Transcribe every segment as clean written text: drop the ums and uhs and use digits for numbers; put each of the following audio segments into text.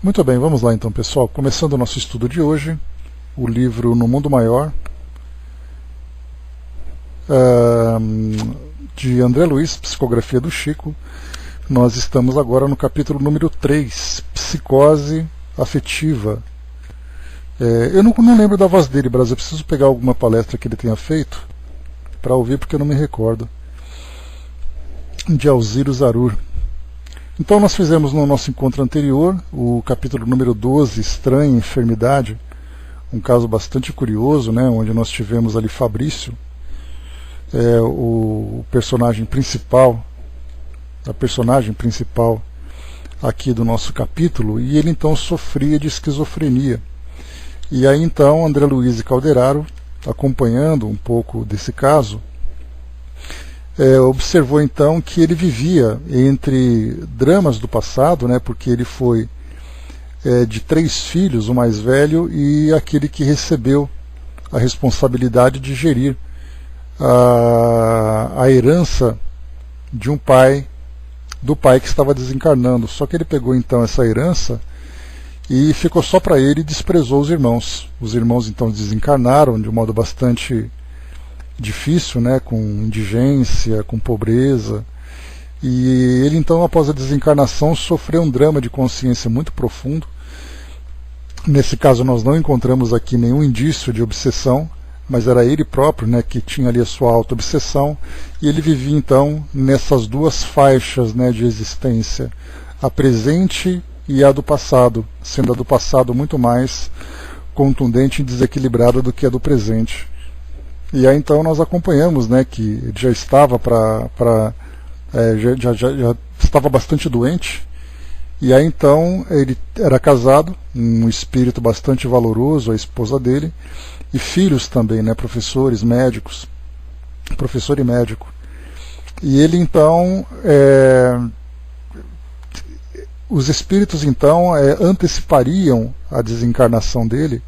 Muito bem, vamos lá então, pessoal. Começando o nosso estudo de hoje, o livro No Mundo Maior, de André Luiz, Psicografia do Chico. Nós estamos agora no capítulo número 3, Psicose Afetiva. Eu não lembro da voz dele, Brasil. Eu preciso pegar alguma palestra que ele tenha feito para ouvir, porque eu não me recordo. De Alziro Zarur. Então nós fizemos no nosso encontro anterior o capítulo número 12, Estranha Enfermidade, um caso bastante curioso, né, onde nós tivemos ali Fabrício, o personagem principal, a personagem principal aqui do nosso capítulo, e ele então sofria de esquizofrenia. E aí então André Luiz Calderaro, acompanhando um pouco desse caso, observou então que ele vivia entre dramas do passado, né, porque ele foi de 3 filhos, o mais velho, e aquele que recebeu a responsabilidade de gerir a herança de do pai que estava desencarnando. Só que ele pegou então essa herança e ficou só para ele e desprezou os irmãos. Os irmãos então desencarnaram de um modo bastante difícil, né, com indigência, com pobreza, e ele então, após a desencarnação, sofreu um drama de consciência muito profundo. Nesse caso nós não encontramos aqui nenhum indício de obsessão, mas era ele próprio, né, que tinha ali a sua auto-obsessão, e ele vivia então nessas 2 faixas, né, de existência, a presente e a do passado, sendo a do passado muito mais contundente e desequilibrada do que a do presente. E aí então nós acompanhamos, né, que ele já estava já estava bastante doente, e aí então ele era casado, um espírito bastante valoroso, a esposa dele, e filhos também, né, professores, médicos, professor e médico. E ele então, os espíritos então antecipariam a desencarnação dele,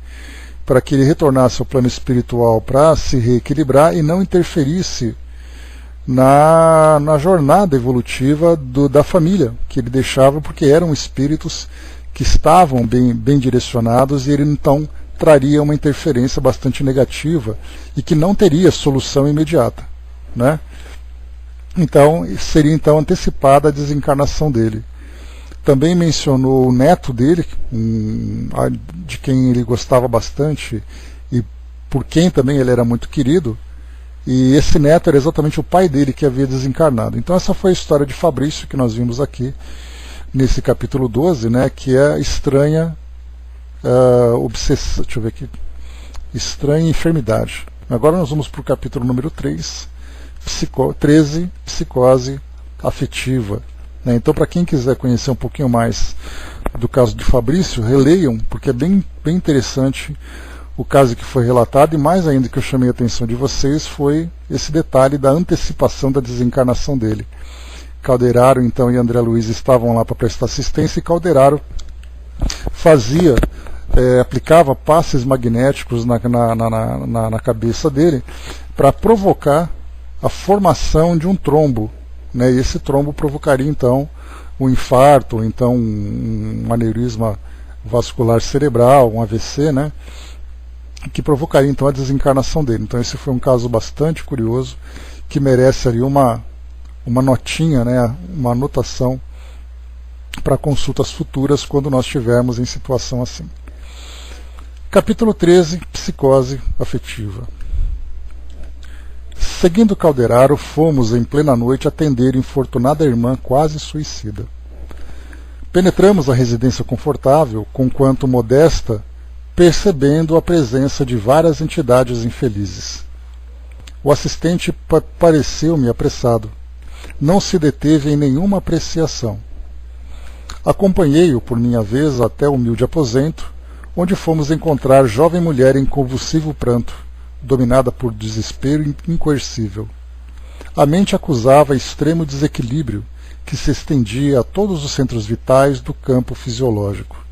para que ele retornasse ao plano espiritual para se reequilibrar e não interferisse na jornada evolutiva da família que ele deixava, porque eram espíritos que estavam bem direcionados, e ele então traria uma interferência bastante negativa e que não teria solução imediata, né? Então seria então antecipada a desencarnação dele. Também mencionou o neto dele, de quem ele gostava bastante e por quem também ele era muito querido, e esse neto era exatamente o pai dele que havia desencarnado. Então essa foi a história de Fabrício que nós vimos aqui nesse capítulo 12, né, que é estranha obsessão, deixa eu ver aqui, estranha enfermidade. Agora nós vamos para o capítulo número 13, Psicose Afetiva. Então, para quem quiser conhecer um pouquinho mais do caso de Fabrício, releiam, porque é bem interessante o caso que foi relatado, e mais ainda que eu chamei a atenção de vocês foi esse detalhe da antecipação da desencarnação dele. Calderaro então e André Luiz estavam lá para prestar assistência, e Calderaro aplicava passes magnéticos na cabeça dele para provocar a formação de um trombo, né, e esse trombo provocaria então um infarto, ou então um aneurisma vascular cerebral, um AVC, né, que provocaria então a desencarnação dele. Então esse foi um caso bastante curioso, que merece ali uma notinha, né, uma anotação para consultas futuras quando nós estivermos em situação assim. Capítulo 13, Psicose Afetiva. Seguindo Calderaro, fomos em plena noite atender infortunada irmã quase suicida. Penetramos a residência confortável, conquanto modesta, percebendo a presença de várias entidades infelizes. O assistente pareceu-me apressado. Não se deteve em nenhuma apreciação. Acompanhei-o, por minha vez, até o humilde aposento, onde fomos encontrar jovem mulher em convulsivo pranto, dominada por desespero incoercível. A mente acusava extremo desequilíbrio que se estendia a todos os centros vitais do campo fisiológico.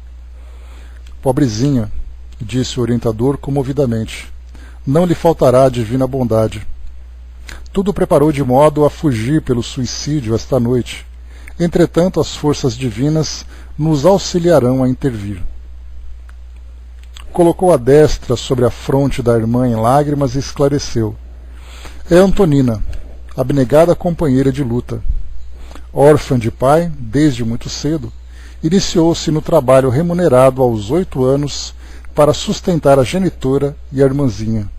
Pobrezinha, disse o orientador comovidamente, não lhe faltará a divina bondade. Tudo preparou de modo a fugir pelo suicídio esta noite. Entretanto, as forças divinas nos auxiliarão a intervir. Colocou a destra sobre a fronte da irmã em lágrimas e esclareceu. É Antonina, abnegada companheira de luta. Órfã de pai, desde muito cedo, iniciou-se no trabalho remunerado aos 8 anos para sustentar a genitora e a irmãzinha.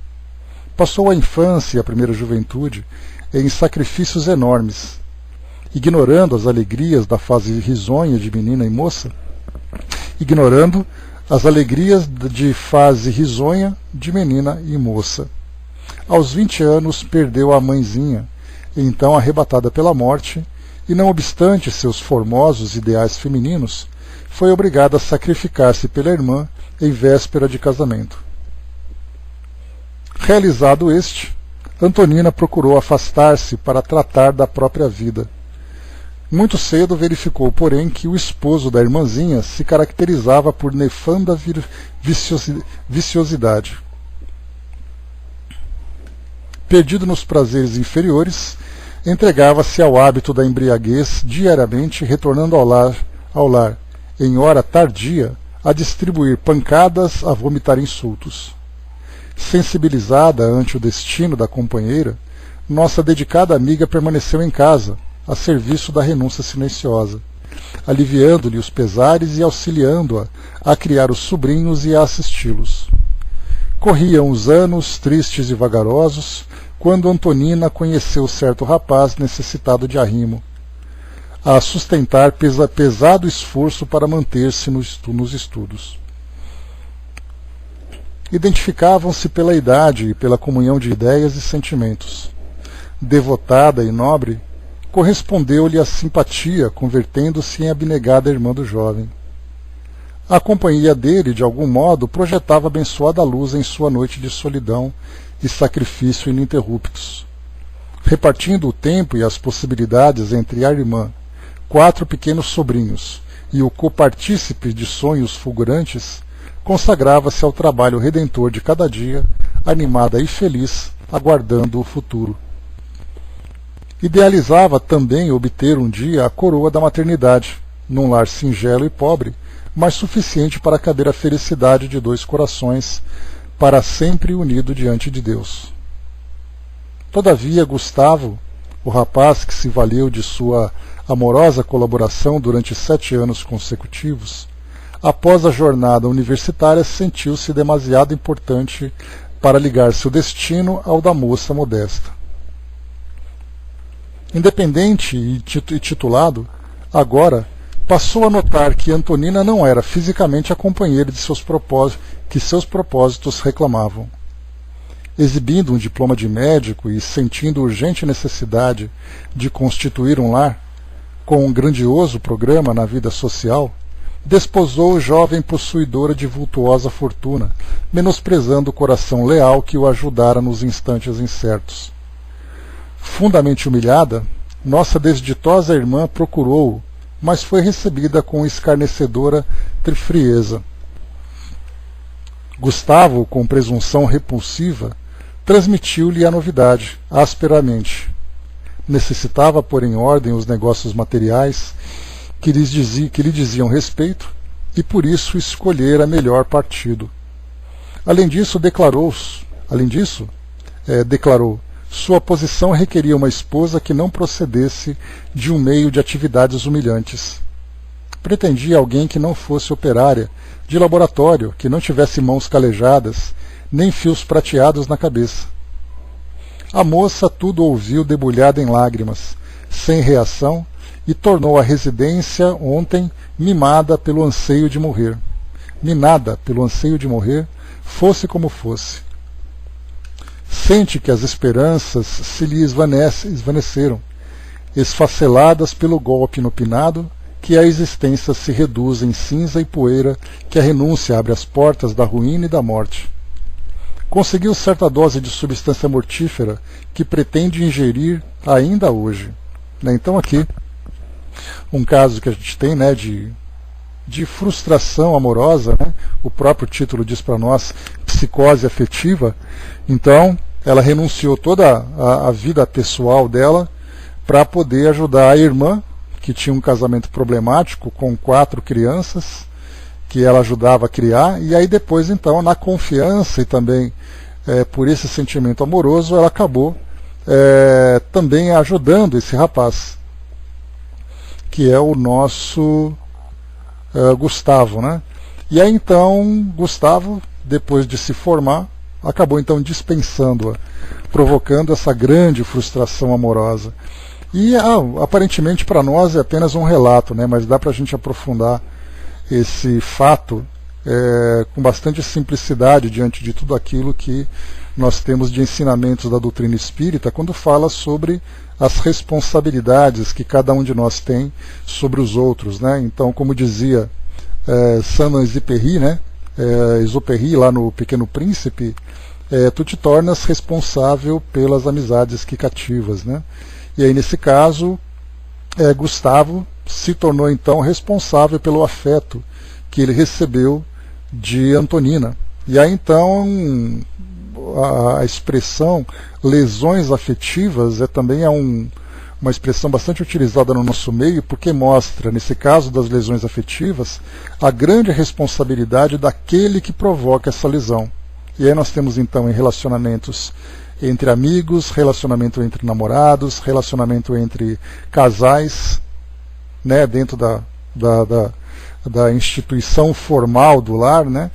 Passou a infância e a primeira juventude em sacrifícios enormes, ignorando as alegrias da fase risonha de menina e moça, ignorando as alegrias de fase risonha de menina e moça. Aos 20 anos perdeu a mãezinha, então arrebatada pela morte, e não obstante seus formosos ideais femininos, foi obrigada a sacrificar-se pela irmã em véspera de casamento. Realizado este, Antonina procurou afastar-se para tratar da própria vida. Muito cedo verificou, porém, que o esposo da irmãzinha se caracterizava por nefanda viciosidade. Perdido nos prazeres inferiores, entregava-se ao hábito da embriaguez diariamente, retornando ao lar, em hora tardia, a distribuir pancadas, a vomitar insultos. Sensibilizada ante o destino da companheira, nossa dedicada amiga permaneceu em casa, a serviço da renúncia silenciosa, aliviando-lhe os pesares e auxiliando-a a criar os sobrinhos e a assisti-los. Corriam os anos, tristes e vagarosos, quando Antonina conheceu certo rapaz necessitado de arrimo, a sustentar pesado esforço para manter-se nos estudos. Identificavam-se pela idade e pela comunhão de ideias e sentimentos. Devotada e nobre, correspondeu-lhe a simpatia, convertendo-se em abnegada irmã do jovem. A companhia dele, de algum modo, projetava abençoada luz em sua noite de solidão e sacrifício ininterruptos. Repartindo o tempo e as possibilidades entre a irmã, 4 pequenos sobrinhos e o copartícipe de sonhos fulgurantes, consagrava-se ao trabalho redentor de cada dia, animada e feliz, aguardando o futuro. Idealizava também obter um dia a coroa da maternidade, num lar singelo e pobre, mas suficiente para caber a felicidade de 2 corações, para sempre unido diante de Deus. Todavia, Gustavo, o rapaz que se valeu de sua amorosa colaboração durante 7 anos consecutivos, após a jornada universitária sentiu-se demasiado importante para ligar seu destino ao da moça modesta. Independente e titulado, agora passou a notar que Antonina não era fisicamente a companheira de seus propósitos reclamavam. Exibindo um diploma de médico e sentindo urgente necessidade de constituir um lar, com um grandioso programa na vida social, desposou o jovem possuidora de vultuosa fortuna, menosprezando o coração leal que o ajudara nos instantes incertos. Fundamente humilhada, nossa desditosa irmã procurou-o, mas foi recebida com escarnecedora frieza. Gustavo, com presunção repulsiva, transmitiu-lhe a novidade, asperamente. Necessitava pôr em ordem os negócios materiais que lhe diziam respeito e por isso escolhera melhor partido. Além disso, declarou, sua posição requeria uma esposa que não procedesse de um meio de atividades humilhantes. Pretendia alguém que não fosse operária, de laboratório, que não tivesse mãos calejadas, nem fios prateados na cabeça. A moça tudo ouviu debulhada em lágrimas, sem reação, e tornou a residência ontem mimada pelo anseio de morrer. Minada pelo anseio de morrer, fosse como fosse. Sente que as esperanças se lhe esvaneceram, esfaceladas pelo golpe inopinado, que a existência se reduz em cinza e poeira, que a renúncia abre as portas da ruína e da morte. Conseguiu certa dose de substância mortífera que pretende ingerir ainda hoje. Então aqui, um caso que a gente tem, de frustração amorosa, o próprio título diz para nós, psicose afetiva. Então, ela renunciou toda a vida pessoal dela para poder ajudar a irmã, que tinha um casamento problemático com 4 crianças, que ela ajudava a criar, e aí depois, então, na confiança e também por esse sentimento amoroso, ela acabou também ajudando esse rapaz, que é o nosso Gustavo, né? E aí então Gustavo, depois de se formar, acabou então dispensando-a, provocando essa grande frustração amorosa. E aparentemente para nós é apenas um relato, né? Mas dá para a gente aprofundar esse fato com bastante simplicidade diante de tudo aquilo que nós temos de ensinamentos da doutrina espírita, quando fala sobre as responsabilidades que cada um de nós tem sobre os outros, né? Então, como dizia Saint-Exupéry, né? Exupéry, lá no Pequeno Príncipe, tu te tornas responsável pelas amizades que cativas, né? E aí, nesse caso, Gustavo se tornou então responsável pelo afeto que ele recebeu de Antonina. E aí então a expressão lesões afetivas também é uma expressão bastante utilizada no nosso meio, porque mostra, nesse caso das lesões afetivas, a grande responsabilidade daquele que provoca essa lesão. E aí nós temos então em relacionamentos entre amigos, relacionamento entre namorados, relacionamento entre casais, né, dentro da instituição formal do lar, né?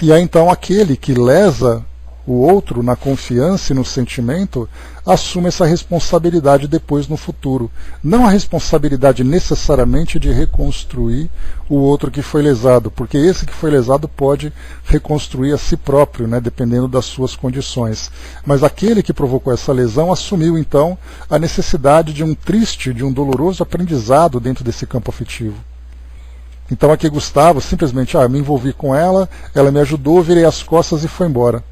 E aí então aquele que lesa o outro na confiança e no sentimento assume essa responsabilidade depois no futuro. Não a responsabilidade necessariamente de reconstruir o outro que foi lesado, porque esse que foi lesado pode reconstruir a si próprio, né, dependendo das suas condições. Mas aquele que provocou essa lesão assumiu então a necessidade de um triste, de um doloroso aprendizado dentro desse campo afetivo. Então aqui Gustavo simplesmente, me envolvi com ela me ajudou, virei as costas e foi embora.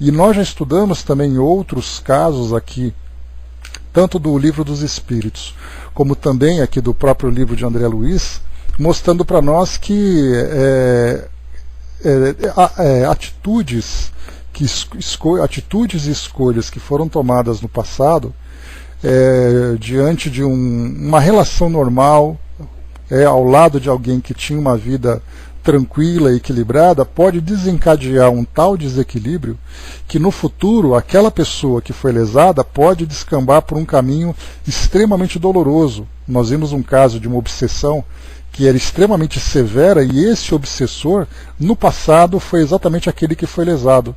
E nós já estudamos também outros casos aqui, tanto do Livro dos Espíritos, como também aqui do próprio livro de André Luiz, mostrando para nós que atitudes e escolhas que foram tomadas no passado, diante de uma relação normal, ao lado de alguém que tinha uma vida tranquila e equilibrada, pode desencadear um tal desequilíbrio que no futuro aquela pessoa que foi lesada pode descambar por um caminho extremamente doloroso. Nós vimos um caso de uma obsessão que era extremamente severa, e esse obsessor no passado foi exatamente aquele que foi lesado,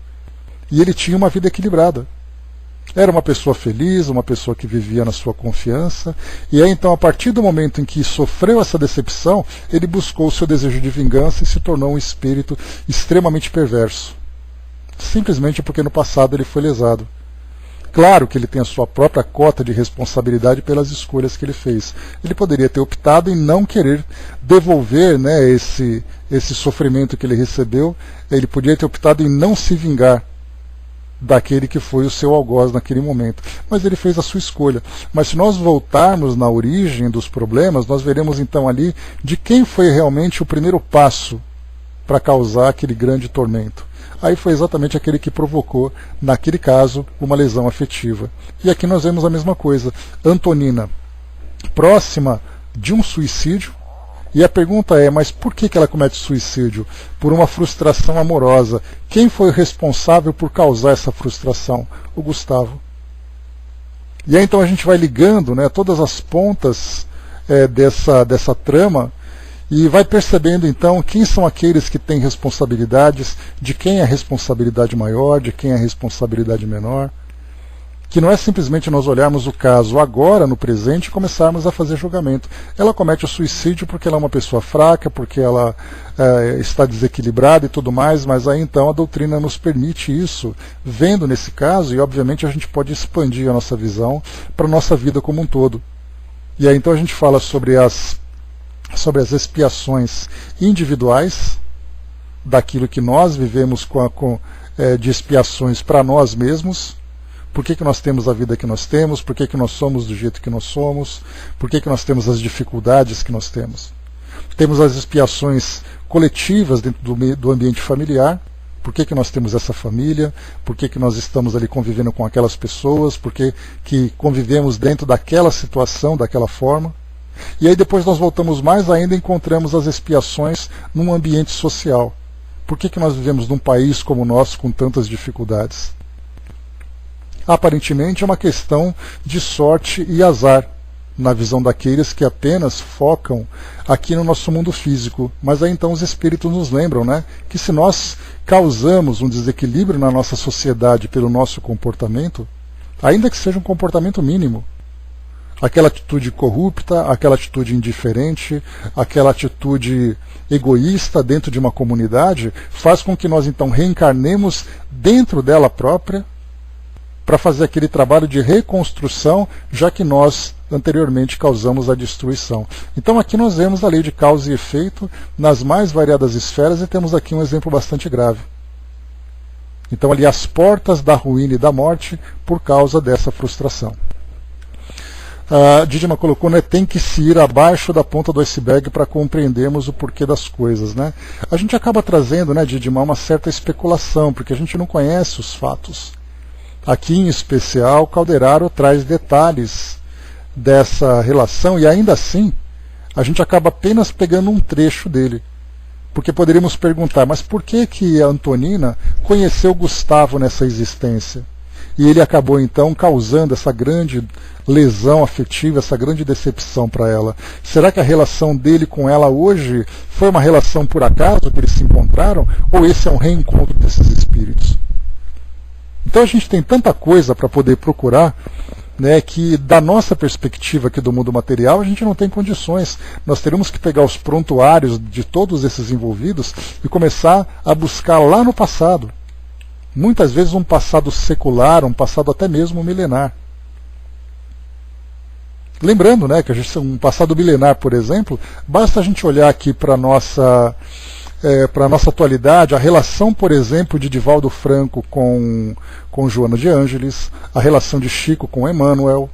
e ele tinha uma vida equilibrada. Era uma pessoa feliz, uma pessoa que vivia na sua confiança, e aí então a partir do momento em que sofreu essa decepção, ele buscou o seu desejo de vingança e se tornou um espírito extremamente perverso. Simplesmente porque no passado ele foi lesado. Claro que ele tem a sua própria cota de responsabilidade pelas escolhas que ele fez. Ele poderia ter optado em não querer devolver, né, esse sofrimento que ele recebeu, ele poderia ter optado em não se vingar daquele que foi o seu algoz naquele momento. Mas ele fez a sua escolha. Mas se nós voltarmos na origem dos problemas, nós veremos então ali de quem foi realmente o primeiro passo para causar aquele grande tormento. Aí foi exatamente aquele que provocou, naquele caso, uma lesão afetiva. E aqui nós vemos a mesma coisa. Antonina, próxima de um suicídio. E a pergunta é, mas por que ela comete suicídio? Por uma frustração amorosa. Quem foi o responsável por causar essa frustração? O Gustavo. E aí então a gente vai ligando, né, todas as pontas dessa trama, e vai percebendo então quem são aqueles que têm responsabilidades, de quem é a responsabilidade maior, de quem é a responsabilidade menor. Que não é simplesmente nós olharmos o caso agora, no presente, e começarmos a fazer julgamento. Ela comete o suicídio porque ela é uma pessoa fraca, porque ela está desequilibrada e tudo mais, mas aí então a doutrina nos permite isso, vendo nesse caso, e obviamente a gente pode expandir a nossa visão para a nossa vida como um todo. E aí então a gente fala sobre as expiações individuais, daquilo que nós vivemos de expiações para nós mesmos. Por que nós temos a vida que nós temos? Por que nós somos do jeito que nós somos? Por que nós temos as dificuldades que nós temos? Temos as expiações coletivas dentro do ambiente familiar, Por que nós temos essa família? Por que nós estamos ali convivendo com aquelas pessoas? Por que convivemos dentro daquela situação, daquela forma? E aí depois nós voltamos mais ainda e encontramos as expiações num ambiente social. Por que nós vivemos num país como o nosso com tantas dificuldades? Aparentemente é uma questão de sorte e azar, na visão daqueles que apenas focam aqui no nosso mundo físico. Mas aí então os espíritos nos lembram, né, que se nós causamos um desequilíbrio na nossa sociedade pelo nosso comportamento, ainda que seja um comportamento mínimo, aquela atitude corrupta, aquela atitude indiferente, aquela atitude egoísta dentro de uma comunidade, faz com que nós então reencarnemos dentro dela própria para fazer aquele trabalho de reconstrução, já que nós anteriormente causamos a destruição. Então aqui nós vemos a lei de causa e efeito nas mais variadas esferas e temos aqui um exemplo bastante grave. Então ali as portas da ruína e da morte por causa dessa frustração. Didima colocou, né, tem que se ir abaixo da ponta do iceberg para compreendermos o porquê das coisas, né? A gente acaba trazendo, né, Didima, uma certa especulação, porque a gente não conhece os fatos. Aqui em especial, Calderaro traz detalhes dessa relação e ainda assim a gente acaba apenas pegando um trecho dele. Porque poderíamos perguntar, mas por que a Antonina conheceu Gustavo nessa existência? E ele acabou então causando essa grande lesão afetiva, essa grande decepção para ela. Será que a relação dele com ela hoje foi uma relação por acaso que eles se encontraram? Ou esse é um reencontro desses espíritos? Então a gente tem tanta coisa para poder procurar, né, que da nossa perspectiva aqui do mundo material a gente não tem condições. Nós teremos que pegar os prontuários de todos esses envolvidos e começar a buscar lá no passado. Muitas vezes um passado secular, um passado até mesmo milenar. Lembrando, né, que um passado milenar, por exemplo, basta a gente olhar aqui para a nossa atualidade, a relação, por exemplo, de Divaldo Franco com Joana de Ângeles, a relação de Chico com Emmanuel.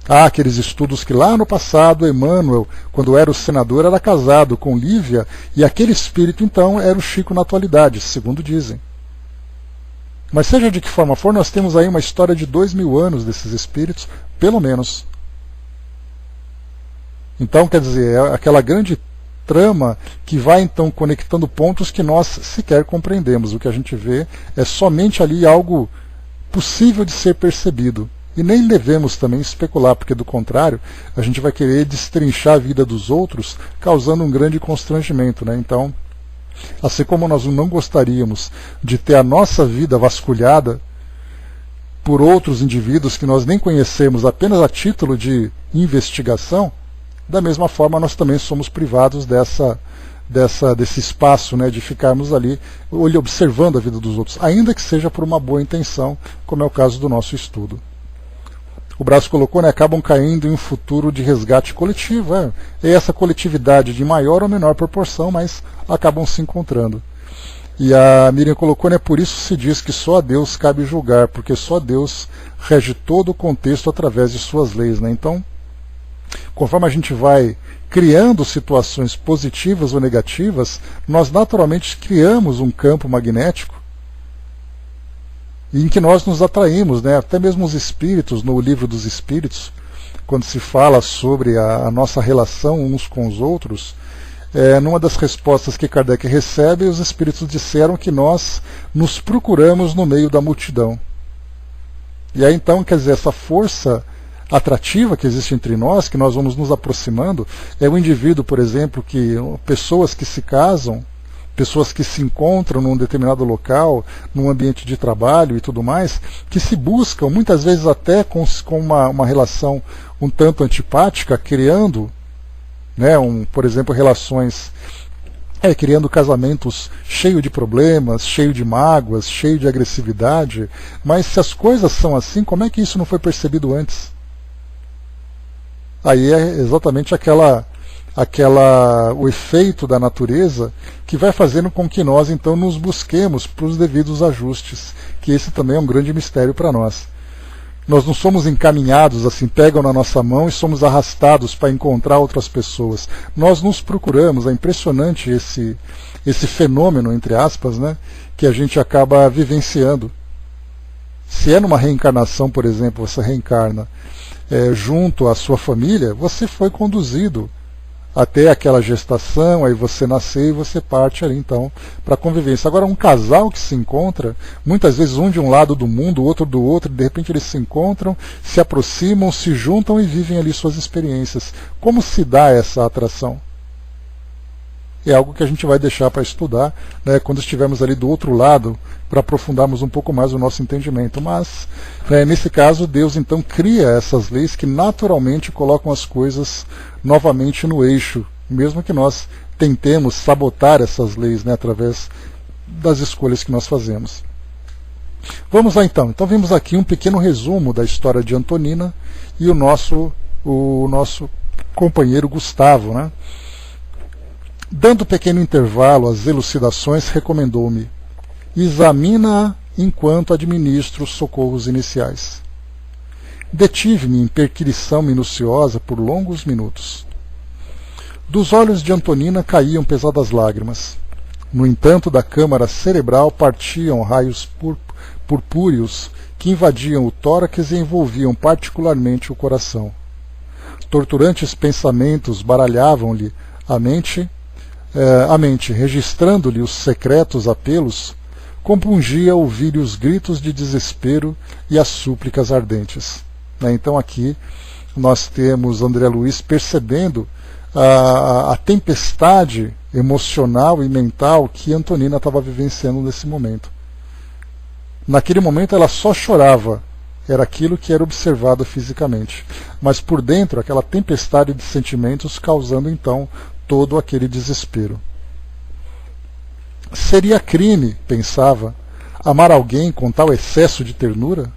Há aqueles estudos que lá no passado, Emmanuel, quando era o senador, era casado com Lívia, e aquele espírito, então, era o Chico na atualidade, segundo dizem. Mas seja de que forma for, nós temos aí uma história de 2000 anos desses espíritos, pelo menos. Então, quer dizer, é aquela grande trama que vai então conectando pontos que nós sequer compreendemos. O que a gente vê é somente ali algo possível de ser percebido. E nem devemos também especular, porque do contrário, a gente vai querer destrinchar a vida dos outros, causando um grande constrangimento, né? Então, assim como nós não gostaríamos de ter a nossa vida vasculhada por outros indivíduos que nós nem conhecemos apenas a título de investigação, da mesma forma nós também somos privados desse espaço, né, de ficarmos ali observando a vida dos outros, ainda que seja por uma boa intenção, como é o caso do nosso estudo. O Braço colocou, né, acabam caindo em um futuro de resgate coletivo. É essa coletividade de maior ou menor proporção, mas acabam se encontrando. E a Miriam colocou, né, por isso se diz que só a Deus cabe julgar, porque só Deus rege todo o contexto através de suas leis, né? Então, conforme a gente vai criando situações positivas ou negativas, nós naturalmente criamos um campo magnético em que nós nos atraímos, né? Até mesmo os espíritos, no livro dos espíritos, quando se fala sobre a nossa relação uns com os outros, numa das respostas que Kardec recebe, os espíritos disseram que nós nos procuramos no meio da multidão. E aí então, quer dizer, essa força atrativa que existe entre nós, que nós vamos nos aproximando, é o indivíduo, por exemplo, pessoas que se casam, pessoas que se encontram num determinado local, num ambiente de trabalho e tudo mais, que se buscam, muitas vezes até com uma relação um tanto antipática, criando, né, por exemplo, relações, criando casamentos cheios de problemas, cheios de mágoas, cheios de agressividade. Mas se as coisas são assim, como é que isso não foi percebido antes? Aí é exatamente o efeito da natureza que vai fazendo com que nós então nos busquemos para os devidos ajustes, que esse também é um grande mistério para nós. Nós não somos encaminhados assim, pegam na nossa mão e somos arrastados para encontrar outras pessoas. Nós nos procuramos, é impressionante esse fenômeno, entre aspas, né, que a gente acaba vivenciando. Se é numa reencarnação, por exemplo, você reencarna junto à sua família, você foi conduzido até aquela gestação, aí você nasceu e você parte ali então para a convivência. Agora, um casal que se encontra, muitas vezes um de um lado do mundo, o outro do outro, de repente eles se encontram, se aproximam, se juntam e vivem ali suas experiências. Como se dá essa atração? É algo que a gente vai deixar para estudar, né, quando estivermos ali do outro lado, para aprofundarmos um pouco mais o nosso entendimento. Mas, nesse caso, Deus então cria essas leis que naturalmente colocam as coisas novamente no eixo, mesmo que nós tentemos sabotar essas leis, né, através das escolhas que nós fazemos. Vamos lá então. Então vimos aqui um pequeno resumo da história de Antonina e o nosso companheiro Gustavo, né? Dando pequeno intervalo às elucidações, recomendou-me: examina-a enquanto administro os socorros iniciais. Detive-me em perquisição minuciosa por longos minutos. Dos olhos de Antonina caíam pesadas lágrimas. No entanto, da câmara cerebral partiam raios purpúreos que invadiam o tórax e envolviam particularmente o coração. Torturantes pensamentos baralhavam-lhe a mente, registrando-lhe os secretos apelos, compungia ouvir os gritos de desespero e as súplicas ardentes. Então aqui nós temos André Luiz percebendo a tempestade emocional e mental que Antonina estava vivenciando nesse momento. Naquele momento ela só chorava, era aquilo que era observado fisicamente, mas por dentro aquela tempestade de sentimentos causando então todo aquele desespero. Seria crime, pensava, amar alguém com tal excesso de ternura?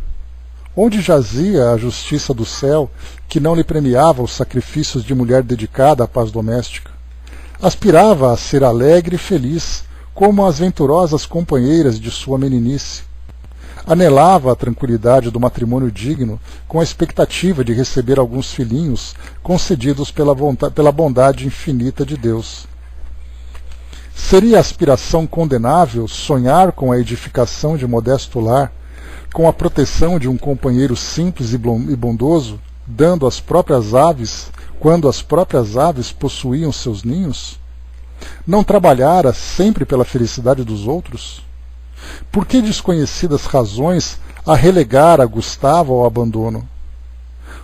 Onde jazia a justiça do céu que não lhe premiava os sacrifícios de mulher dedicada à paz doméstica? Aspirava a ser alegre e feliz, como as venturosas companheiras de sua meninice. Anelava a tranquilidade do matrimônio digno, com a expectativa de receber alguns filhinhos concedidos pela bondade infinita de Deus. Seria aspiração condenável sonhar com a edificação de modesto lar, com a proteção de um companheiro simples e bondoso, quando as próprias aves possuíam seus ninhos? Não trabalhara sempre pela felicidade dos outros? Por que desconhecidas razões a relegara Gustavo ao abandono?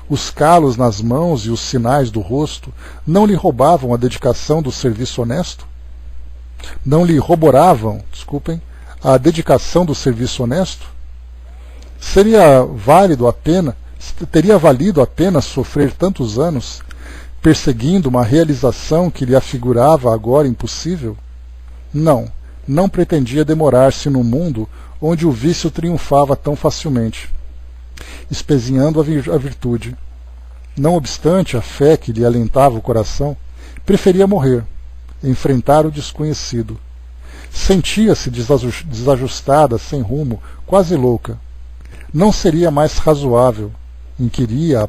Os calos nas mãos e os sinais do rosto não lhe roubavam a dedicação do serviço honesto? Não lhe roboravam, a dedicação do serviço honesto? Teria valido a pena sofrer tantos anos, perseguindo uma realização que lhe afigurava agora impossível? Não pretendia demorar-se no mundo onde o vício triunfava tão facilmente, espezinhando a virtude. Não obstante a fé que lhe alentava o coração, preferia morrer, enfrentar o desconhecido. Sentia-se desajustada, sem rumo, quase louca. Não seria mais razoável, inquiria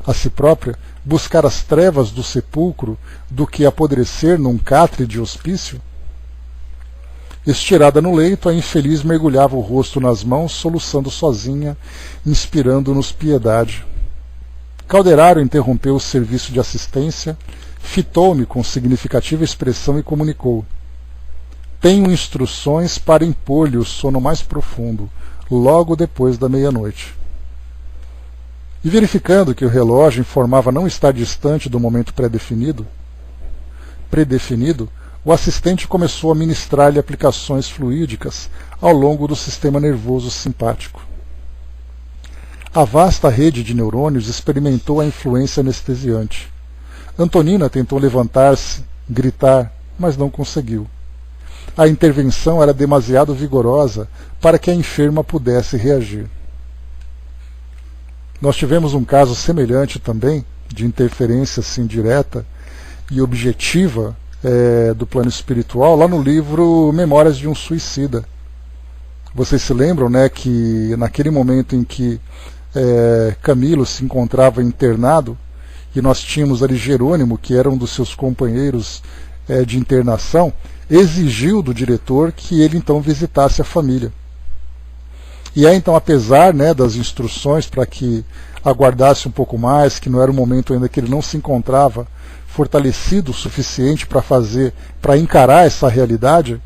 a si própria, buscar as trevas do sepulcro do que apodrecer num catre de hospício? Estirada no leito, a infeliz mergulhava o rosto nas mãos, soluçando sozinha, inspirando-nos piedade. Calderaro interrompeu o serviço de assistência, fitou-me com significativa expressão e comunicou: tenho instruções para impor-lhe o sono mais profundo, logo depois da meia-noite. E verificando que o relógio informava não estar distante do momento predefinido, o assistente começou a ministrar-lhe aplicações fluídicas ao longo do sistema nervoso simpático. A vasta rede de neurônios experimentou a influência anestesiante. Antonina tentou levantar-se, gritar, mas não conseguiu. A intervenção era demasiado vigorosa para que a enferma pudesse reagir. Nós tivemos um caso semelhante também, de interferência assim, direta e objetiva do plano espiritual, lá no livro Memórias de um Suicida. Vocês se lembram, né, que naquele momento em que Camilo se encontrava internado, e nós tínhamos ali Jerônimo, que era um dos seus companheiros de internação, exigiu do diretor que ele então visitasse a família. E aí então, apesar, né, das instruções para que aguardasse um pouco mais, que não era o momento ainda que ele não se encontrava fortalecido o suficiente para encarar essa realidade,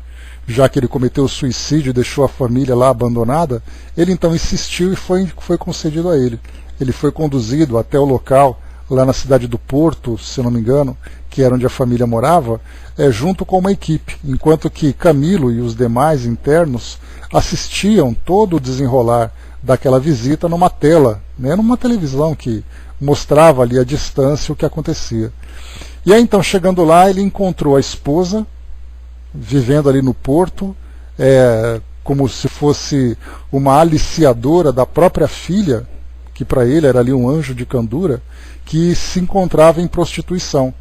já que ele cometeu suicídio e deixou a família lá abandonada, ele então insistiu e foi concedido a ele. Ele foi conduzido até o local, lá na cidade do Porto, se eu não me engano, que era onde a família morava, junto com uma equipe, enquanto que Camilo e os demais internos assistiam todo o desenrolar daquela visita numa tela, né, numa televisão que mostrava ali à distância o que acontecia. E aí então, chegando lá, ele encontrou a esposa, vivendo ali no Porto, como se fosse uma aliciadora da própria filha, que para ele era ali um anjo de candura, que se encontrava em prostituição.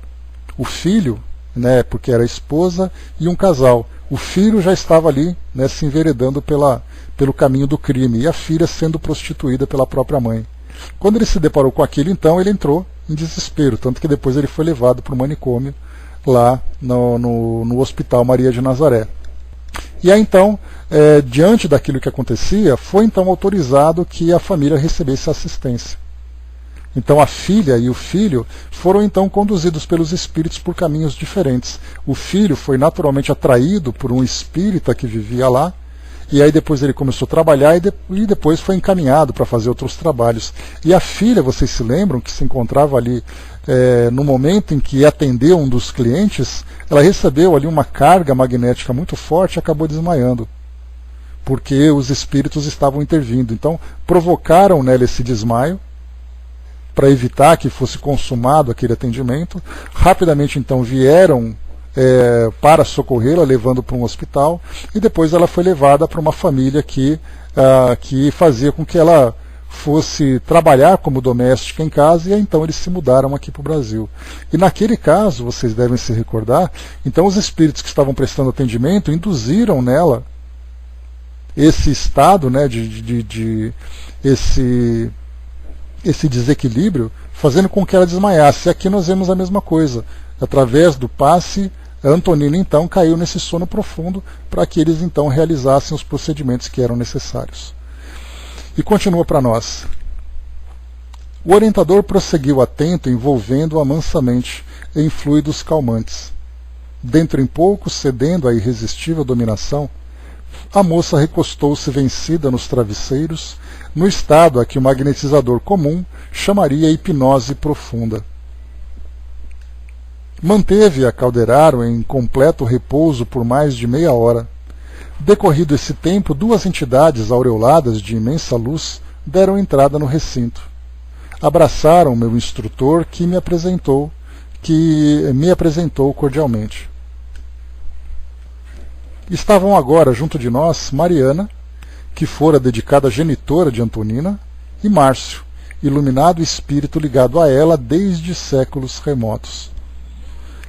O filho, né, porque era esposa e um casal, o filho já estava ali, né, se enveredando pelo caminho do crime, e a filha sendo prostituída pela própria mãe. Quando ele se deparou com aquilo, então, ele entrou em desespero, tanto que depois ele foi levado para o manicômio, lá no Hospital Maria de Nazaré. E aí então, diante daquilo que acontecia, foi então autorizado que a família recebesse assistência. Então a filha e o filho foram então conduzidos pelos espíritos por caminhos diferentes. O filho foi naturalmente atraído por um espírita que vivia lá, e aí depois ele começou a trabalhar e depois foi encaminhado para fazer outros trabalhos. E a filha, vocês se lembram, que se encontrava ali no momento em que atendeu um dos clientes, ela recebeu ali uma carga magnética muito forte e acabou desmaiando, porque os espíritos estavam intervindo. Então provocaram nela esse desmaio, para evitar que fosse consumado aquele atendimento. Rapidamente então vieram para socorrê-la, levando para um hospital, e depois ela foi levada para uma família que fazia com que ela fosse trabalhar como doméstica em casa, e aí, então eles se mudaram aqui para o Brasil. E naquele caso, vocês devem se recordar, então os espíritos que estavam prestando atendimento induziram nela esse estado, né, esse desequilíbrio, fazendo com que ela desmaiasse. E aqui nós vemos a mesma coisa. Através do passe, a Antonina então caiu nesse sono profundo para que eles então realizassem os procedimentos que eram necessários. E continua para nós. O orientador prosseguiu atento, envolvendo-a mansamente em fluidos calmantes. Dentro em pouco, cedendo à irresistível dominação, a moça recostou-se vencida nos travesseiros, no estado a que o magnetizador comum chamaria hipnose profunda. Manteve-a Calderaro em completo repouso por mais de meia hora. Decorrido esse tempo, duas entidades aureoladas de imensa luz deram entrada no recinto. Abraçaram meu instrutor, que me apresentou cordialmente. Estavam agora junto de nós Mariana, que fora dedicada genitora de Antonina, e Márcio, iluminado espírito ligado a ela desde séculos remotos.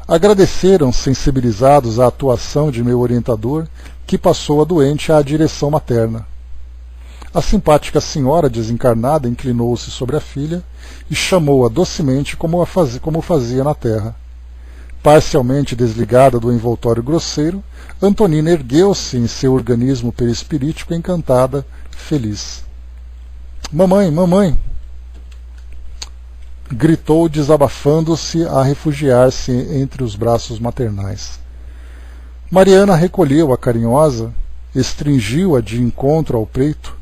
Agradeceram, sensibilizados à atuação de meu orientador, que passou a doente à direção materna. A simpática senhora desencarnada inclinou-se sobre a filha e chamou-a docemente como fazia na terra. Parcialmente desligada do envoltório grosseiro, Antonina ergueu-se em seu organismo perispirítico, encantada, feliz. Mamãe, mamãe! Gritou, desabafando-se a refugiar-se entre os braços maternais. Mariana recolheu-a carinhosa, estringiu-a de encontro ao peito,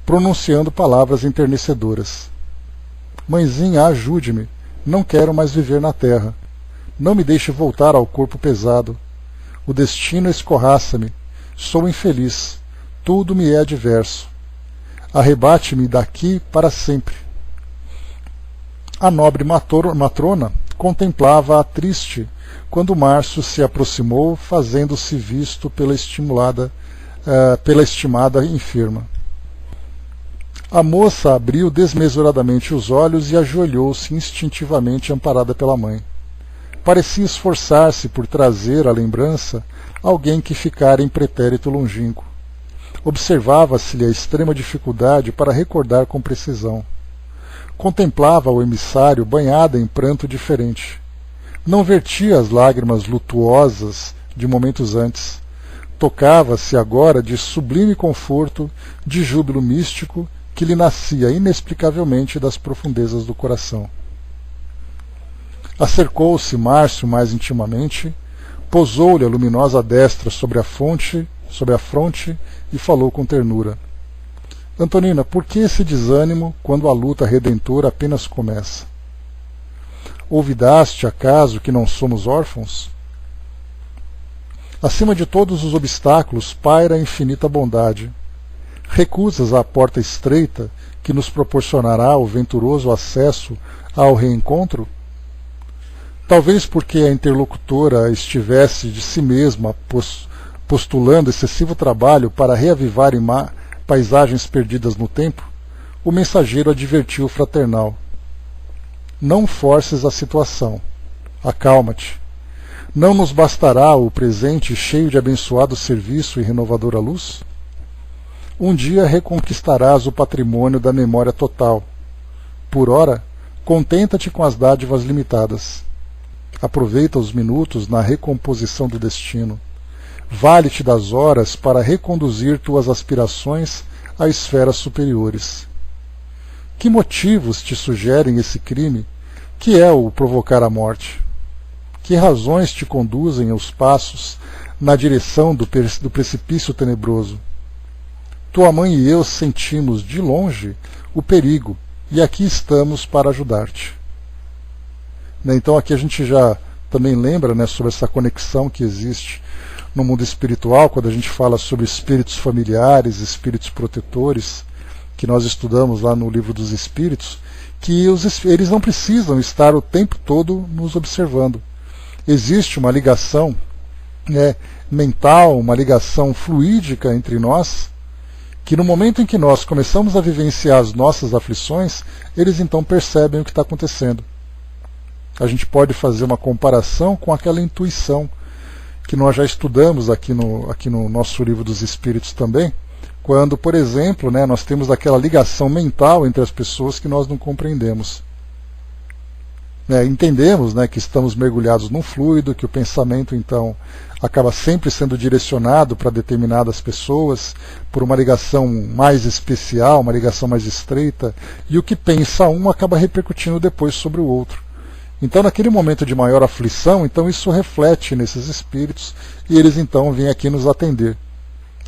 pronunciando palavras enternecedoras. Mãezinha, ajude-me, não quero mais viver na terra. Não me deixe voltar ao corpo pesado. O destino escorraça-me. Sou infeliz. Tudo me é adverso. Arrebate-me daqui para sempre. A nobre matrona contemplava-a triste, quando Márcio se aproximou, fazendo-se visto pela estimada enferma. A moça abriu desmesuradamente os olhos e ajoelhou-se instintivamente, amparada pela mãe. Parecia esforçar-se por trazer à lembrança alguém que ficara em pretérito longínquo. Observava-se-lhe a extrema dificuldade para recordar com precisão. Contemplava o emissário banhada em pranto diferente. Não vertia as lágrimas lutuosas de momentos antes. Tocava-se agora de sublime conforto, de júbilo místico, que lhe nascia inexplicavelmente das profundezas do coração. Acercou-se Márcio mais intimamente, posou-lhe a luminosa destra sobre a fronte e falou com ternura. Antonina, por que esse desânimo quando a luta redentora apenas começa? Ouvidaste, acaso, que não somos órfãos? Acima de todos os obstáculos paira a infinita bondade. Recusas a porta estreita que nos proporcionará o venturoso acesso ao reencontro? Talvez porque a interlocutora estivesse de si mesma postulando excessivo trabalho para reavivar paisagens perdidas no tempo, o mensageiro advertiu o fraternal. Não forces a situação. Acalma-te. Não nos bastará o presente cheio de abençoado serviço e renovadora luz? Um dia reconquistarás o patrimônio da memória total. Por ora, contenta-te com as dádivas limitadas. Aproveita os minutos na recomposição do destino. Vale-te das horas para reconduzir tuas aspirações a esferas superiores. Que motivos te sugerem esse crime, que é o provocar a morte? Que razões te conduzem aos passos na direção do precipício tenebroso? Tua mãe e eu sentimos de longe o perigo e aqui estamos para ajudar-te. Então aqui a gente já também lembra, sobre essa conexão que existe no mundo espiritual, quando a gente fala sobre espíritos familiares, espíritos protetores, que nós estudamos lá no Livro dos Espíritos, que eles não precisam estar o tempo todo nos observando. Existe uma ligação mental, uma ligação fluídica entre nós, que no momento em que nós começamos a vivenciar as nossas aflições, eles então percebem o que está acontecendo. A gente pode fazer uma comparação com aquela intuição que nós já estudamos aqui no nosso Livro dos Espíritos também, quando, por exemplo, nós temos aquela ligação mental entre as pessoas que nós não compreendemos. Entendemos que estamos mergulhados num fluido, que o pensamento então acaba sempre sendo direcionado para determinadas pessoas, por uma ligação mais especial, uma ligação mais estreita, e o que pensa um acaba repercutindo depois sobre o outro. Então, naquele momento de maior aflição, então isso reflete nesses espíritos e eles então vêm aqui nos atender.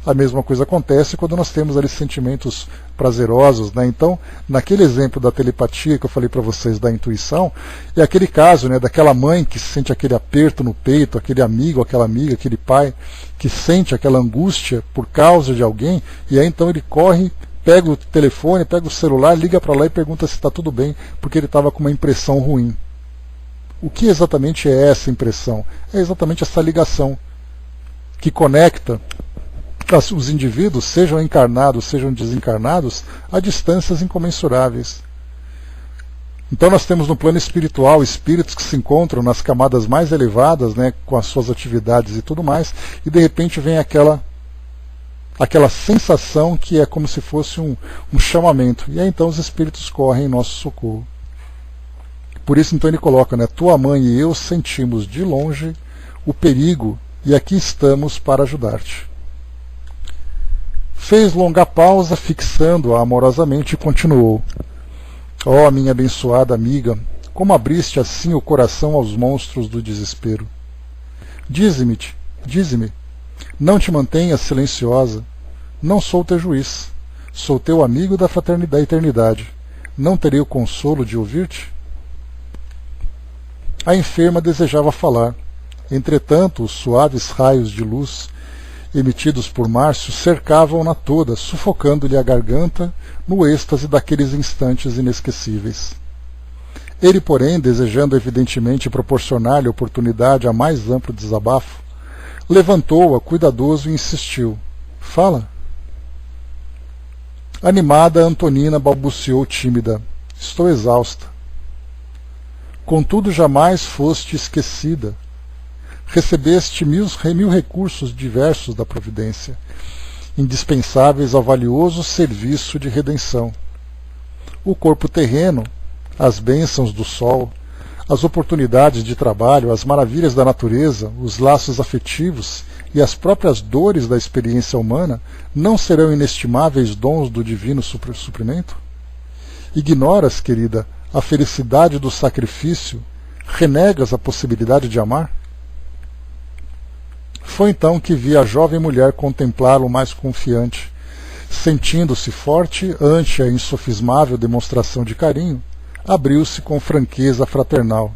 A mesma coisa acontece quando nós temos ali sentimentos prazerosos, Então, naquele exemplo da telepatia que eu falei para vocês da intuição, é aquele caso, daquela mãe que sente aquele aperto no peito, aquele amigo, aquela amiga, aquele pai que sente aquela angústia por causa de alguém, e aí então ele corre, pega o telefone, pega o celular, liga para lá e pergunta se está tudo bem, porque ele estava com uma impressão ruim. O que exatamente é essa impressão? É exatamente essa ligação que conecta os indivíduos, sejam encarnados, sejam desencarnados, a distâncias incomensuráveis. Então nós temos no plano espiritual espíritos que se encontram nas camadas mais elevadas, com as suas atividades e tudo mais, e de repente vem aquela sensação que é como se fosse um chamamento. E aí então os espíritos correm em nosso socorro. Por isso então ele coloca, tua mãe e eu sentimos de longe o perigo e aqui estamos para ajudar-te. Fez longa pausa, fixando-a amorosamente e continuou. Ó, minha abençoada amiga, como abriste assim o coração aos monstros do desespero. Dize-me, não te mantenhas silenciosa. Não sou teu juiz. Sou teu amigo da fraternidade da eternidade. Não terei o consolo de ouvir-te? A enferma desejava falar. Entretanto, os suaves raios de luz emitidos por Márcio cercavam-na toda, sufocando-lhe a garganta no êxtase daqueles instantes inesquecíveis. Ele, porém, desejando evidentemente proporcionar-lhe oportunidade a mais amplo desabafo, levantou-a cuidadoso e insistiu. Fala. Animada, Antonina balbuciou tímida. Estou exausta. Contudo, jamais foste esquecida. Recebeste mil recursos diversos da providência. indispensáveis ao valioso serviço de redenção. O corpo terreno, as bênçãos do sol, as oportunidades de trabalho, as maravilhas da natureza, os laços afetivos e as próprias dores da experiência humana não serão inestimáveis dons do divino suprimento? Ignoras, querida, a felicidade do sacrifício? Renegas a possibilidade de amar? Foi então que vi a jovem mulher contemplá-lo mais confiante. Sentindo-se forte ante a insofismável demonstração de carinho, abriu-se com franqueza fraternal.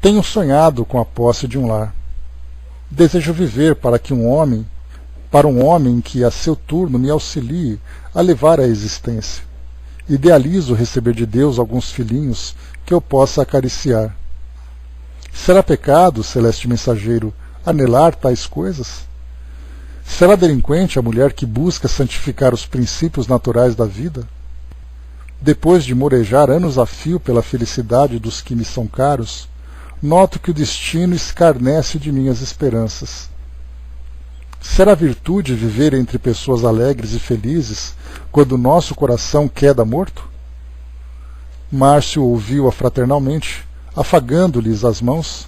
Tenho sonhado com a posse de um lar. Desejo viver para um homem que a seu turno me auxilie a levar a existência. Idealizo receber de Deus alguns filhinhos que eu possa acariciar. Será pecado, celeste mensageiro, anelar tais coisas? Será delinquente a mulher que busca santificar os princípios naturais da vida? Depois de morejar anos a fio pela felicidade dos que me são caros, noto que o destino escarnece de minhas esperanças. Será virtude viver entre pessoas alegres e felizes quando nosso coração queda morto? Márcio ouviu-a fraternalmente, afagando-lhes as mãos,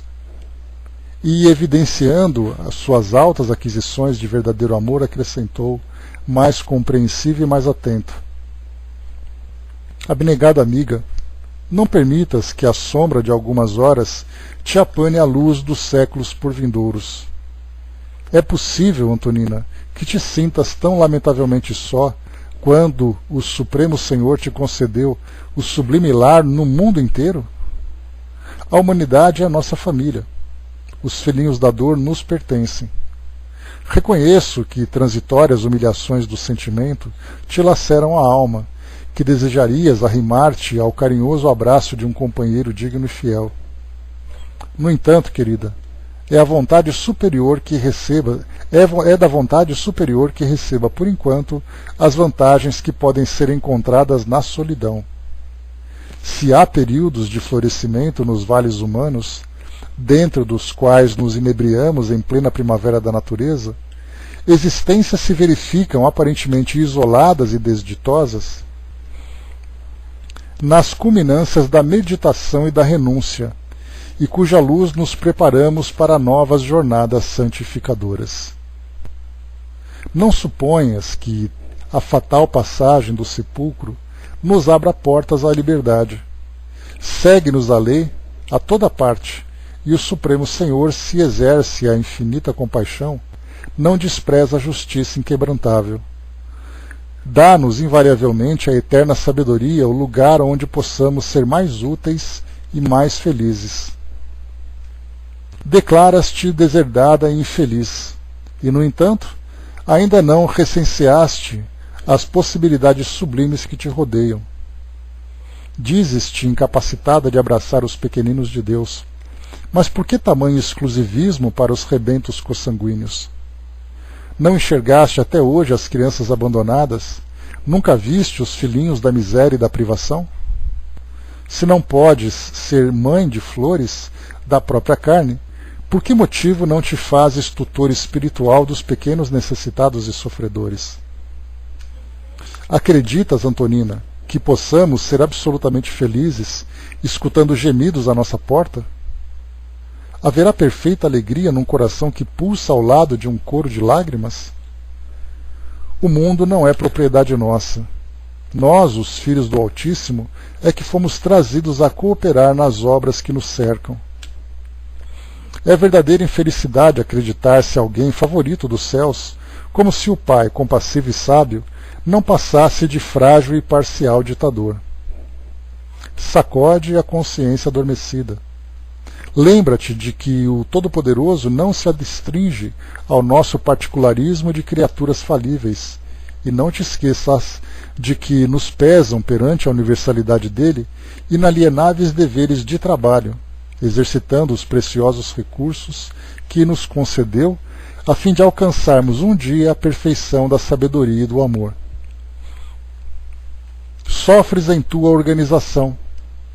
e, evidenciando as suas altas aquisições de verdadeiro amor, acrescentou, mais compreensivo e mais atento: abnegada amiga, não permitas que a sombra de algumas horas te apane a luz dos séculos por vindouros. É possível, Antonina, que te sintas tão lamentavelmente só quando o Supremo Senhor te concedeu o sublime lar no mundo inteiro? A humanidade é a nossa família. Os filhinhos da dor nos pertencem. Reconheço que transitórias humilhações do sentimento te laceram a alma, que desejarias arrimar-te ao carinhoso abraço de um companheiro digno e fiel. No entanto, querida, é da vontade superior que receba, por enquanto, as vantagens que podem ser encontradas na solidão. Se há períodos de florescimento nos vales humanos, dentro dos quais nos inebriamos em plena primavera da natureza, existências se verificam aparentemente isoladas e desditosas nas culminâncias da meditação e da renúncia, e cuja luz nos preparamos para novas jornadas santificadoras. Não suponhas que a fatal passagem do sepulcro nos abra portas à liberdade. Segue-nos a lei a toda parte, e o Supremo Senhor, se exerce a infinita compaixão, não despreza a justiça inquebrantável. Dá-nos invariavelmente a eterna sabedoria, o lugar onde possamos ser mais úteis e mais felizes. Declaras-te deserdada e infeliz, e, no entanto, ainda não recenseaste as possibilidades sublimes que te rodeiam. Dizes-te incapacitada de abraçar os pequeninos de Deus, mas por que tamanho exclusivismo para os rebentos consanguíneos? Não enxergaste até hoje as crianças abandonadas? Nunca viste os filhinhos da miséria e da privação? Se não podes ser mãe de flores da própria carne, por que motivo não te fazes tutor espiritual dos pequenos necessitados e sofredores? Acreditas, Antonina, que possamos ser absolutamente felizes escutando gemidos à nossa porta? Haverá perfeita alegria num coração que pulsa ao lado de um coro de lágrimas? O mundo não é propriedade nossa. Nós, os filhos do Altíssimo, é que fomos trazidos a cooperar nas obras que nos cercam. É verdadeira infelicidade acreditar-se alguém favorito dos céus, como se o Pai, compassivo e sábio, não passasse de frágil e parcial ditador. Sacode a consciência adormecida. Lembra-te de que o Todo-Poderoso não se adstringe ao nosso particularismo de criaturas falíveis, e não te esqueças de que nos pesam perante a universalidade dele inalienáveis deveres de trabalho, exercitando os preciosos recursos que nos concedeu, a fim de alcançarmos um dia a perfeição da sabedoria e do amor. Sofres em tua organização,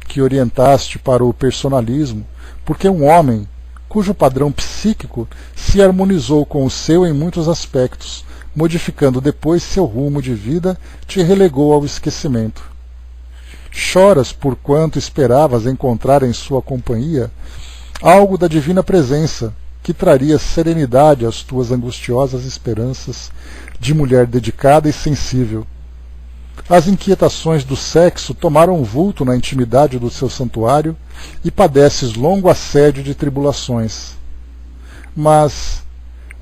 que orientaste para o personalismo, porque um homem, cujo padrão psíquico se harmonizou com o seu em muitos aspectos, modificando depois seu rumo de vida, te relegou ao esquecimento. Choras por quanto esperavas encontrar em sua companhia algo da divina presença, que traria serenidade às tuas angustiosas esperanças de mulher dedicada e sensível. As inquietações do sexo tomaram vulto na intimidade do seu santuário e padeces longo assédio de tribulações. Mas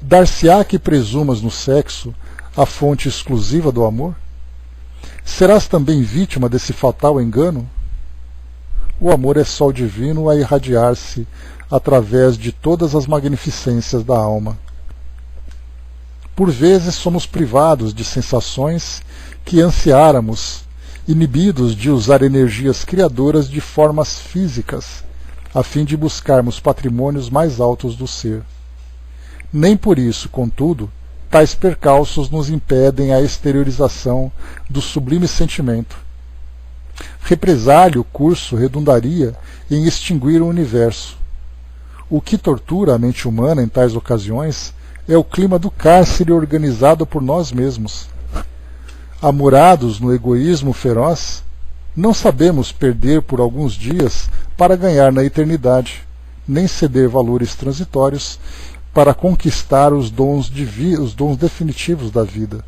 dar-se-á que presumas no sexo a fonte exclusiva do amor? Serás também vítima desse fatal engano? O amor é sol divino a irradiar-se através de todas as magnificências da alma. Por vezes somos privados de sensações que ansiáramos, inibidos de usar energias criadoras de formas físicas, a fim de buscarmos patrimônios mais altos do ser. Nem por isso, contudo, tais percalços nos impedem a exteriorização do sublime sentimento. Represar-lhe o curso redundaria em extinguir o universo. O que tortura a mente humana em tais ocasiões é o clima do cárcere organizado por nós mesmos. Amorados no egoísmo feroz, não sabemos perder por alguns dias para ganhar na eternidade, nem ceder valores transitórios para conquistar os dons definitivos da vida.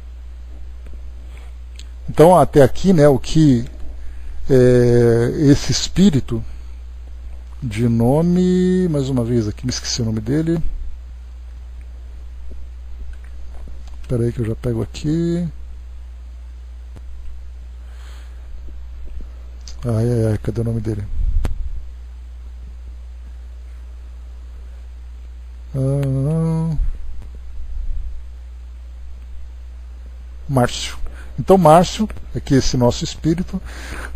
Então, até aqui, né, o que esse espírito de nome, mais uma vez aqui, me esqueci o nome dele. Espera aí que eu já pego aqui. Cadê o nome dele? Márcio. Então Márcio, aqui esse nosso espírito,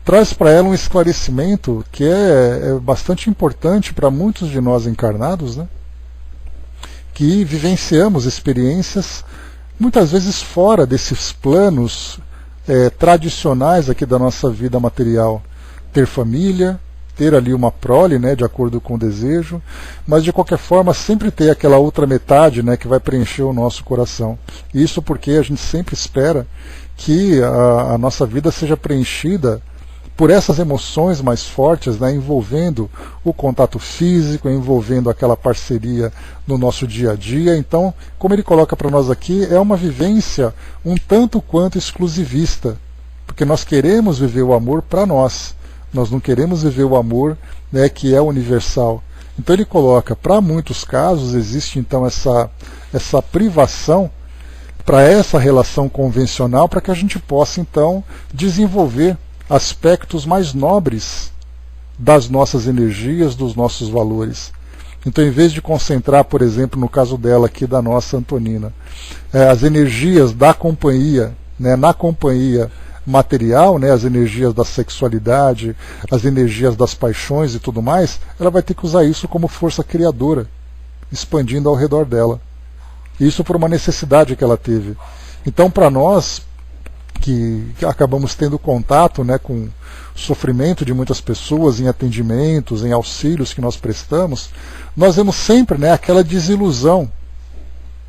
traz para ela um esclarecimento que é bastante importante para muitos de nós encarnados, né? Que vivenciamos experiências muitas vezes fora desses planos tradicionais aqui da nossa vida material. Ter família, ter ali uma prole, né, de acordo com o desejo, mas de qualquer forma sempre ter aquela outra metade, né, que vai preencher o nosso coração. Isso porque a gente sempre espera que a nossa vida seja preenchida por essas emoções mais fortes, né, envolvendo o contato físico, envolvendo aquela parceria no nosso dia a dia. Então, como ele coloca para nós aqui, é uma vivência um tanto quanto exclusivista, porque nós queremos viver o amor para nós. Nós não queremos viver o amor, né, que é universal. Então ele coloca, para muitos casos, existe então essa privação para essa relação convencional, para que a gente possa então desenvolver aspectos mais nobres das nossas energias, dos nossos valores. Então, em vez de concentrar, por exemplo, no caso dela aqui, da nossa Antonina, as energias da companhia, né, na companhia material, né, as energias da sexualidade, as energias das paixões e tudo mais, ela vai ter que usar isso como força criadora, expandindo ao redor dela. Isso por uma necessidade que ela teve. Então, para nós que acabamos tendo contato, né, com o sofrimento de muitas pessoas em atendimentos, em auxílios que nós prestamos, nós vemos sempre, né, aquela desilusão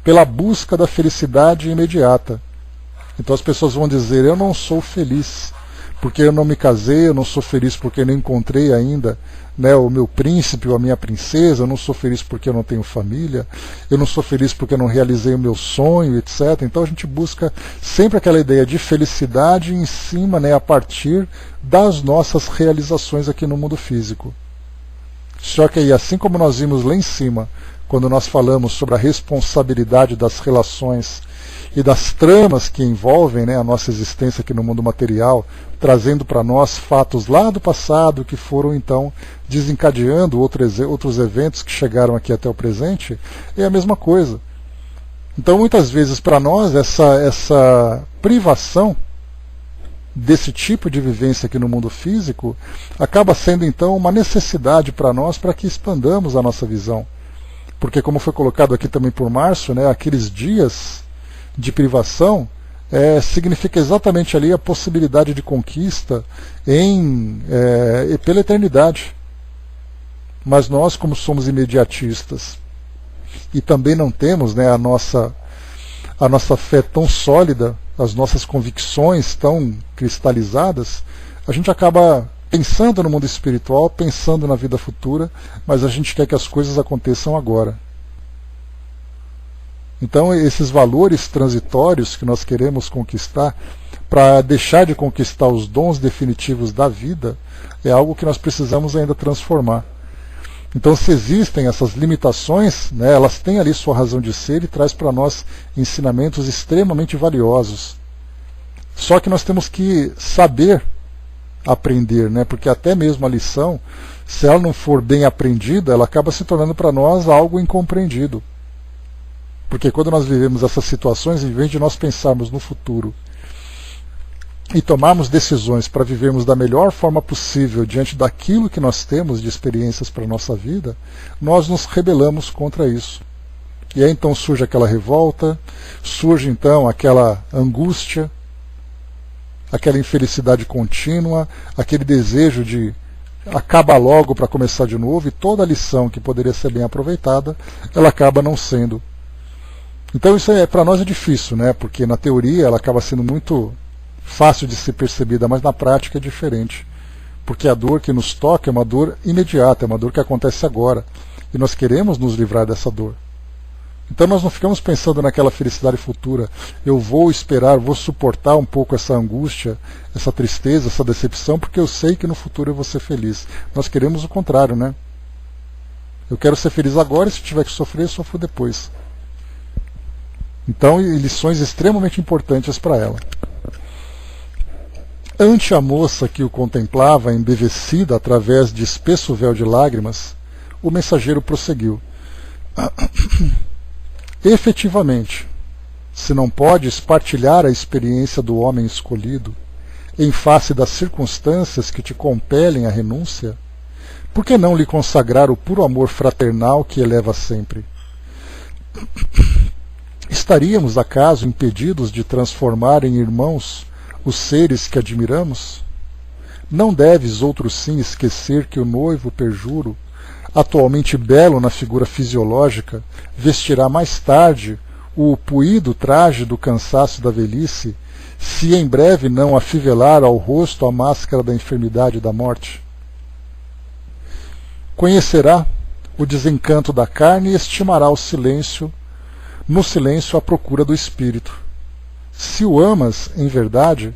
pela busca da felicidade imediata. Então as pessoas vão dizer, eu não sou feliz porque eu não me casei, eu não sou feliz porque eu não encontrei ainda, né, o meu príncipe ou a minha princesa, eu não sou feliz porque eu não tenho família, eu não sou feliz porque eu não realizei o meu sonho, etc. Então a gente busca sempre aquela ideia de felicidade em cima, né, a partir das nossas realizações aqui no mundo físico. Só que aí, assim como nós vimos lá em cima, quando nós falamos sobre a responsabilidade das relações e das tramas que envolvem, né, a nossa existência aqui no mundo material, trazendo para nós fatos lá do passado que foram então desencadeando outros eventos que chegaram aqui até o presente, é a mesma coisa. Então muitas vezes para nós essa privação desse tipo de vivência aqui no mundo físico acaba sendo então uma necessidade para nós, para que expandamos a nossa visão. Porque, como foi colocado aqui também por Márcio, né, aqueles dias de privação significa exatamente ali a possibilidade de conquista pela eternidade. Mas nós, como somos imediatistas e também não temos, né, a nossa fé tão sólida, as nossas convicções tão cristalizadas, a gente acaba pensando no mundo espiritual, pensando na vida futura, mas a gente quer que as coisas aconteçam agora. Então esses valores transitórios que nós queremos conquistar, para deixar de conquistar os dons definitivos da vida, é algo que nós precisamos ainda transformar. Então, se existem essas limitações, né, elas têm ali sua razão de ser e traz para nós ensinamentos extremamente valiosos. Só que nós temos que saber aprender, né, porque até mesmo a lição, se ela não for bem aprendida, ela acaba se tornando para nós algo incompreendido. Porque quando nós vivemos essas situações, em vez de nós pensarmos no futuro e tomarmos decisões para vivermos da melhor forma possível diante daquilo que nós temos de experiências para a nossa vida, nós nos rebelamos contra isso. E aí então surge aquela revolta, surge então aquela angústia, aquela infelicidade contínua, aquele desejo de acabar logo para começar de novo, e toda a lição que poderia ser bem aproveitada, ela acaba não sendo. Então isso para nós é difícil, né? Porque na teoria ela acaba sendo muito fácil de ser percebida, mas na prática é diferente. Porque a dor que nos toca é uma dor imediata, é uma dor que acontece agora. E nós queremos nos livrar dessa dor. Então nós não ficamos pensando naquela felicidade futura. Eu vou esperar, vou suportar um pouco essa angústia, essa tristeza, essa decepção, porque eu sei que no futuro eu vou ser feliz. Nós queremos o contrário, né? Eu quero ser feliz agora e se tiver que sofrer, eu sofro depois. Então, lições extremamente importantes para ela. Ante a moça que o contemplava embevecida através de espesso véu de lágrimas, o mensageiro prosseguiu. Efetivamente, se não podes partilhar a experiência do homem escolhido, em face das circunstâncias que te compelem à renúncia, por que não lhe consagrar o puro amor fraternal que eleva sempre? Estaríamos, acaso, impedidos de transformar em irmãos os seres que admiramos? Não deves, outro sim, esquecer que o noivo perjuro, atualmente belo na figura fisiológica, vestirá mais tarde o puído traje do cansaço da velhice, se em breve não afivelar ao rosto a máscara da enfermidade e da morte. Conhecerá o desencanto da carne e estimará o silêncio, no silêncio à procura do espírito. Se o amas em verdade,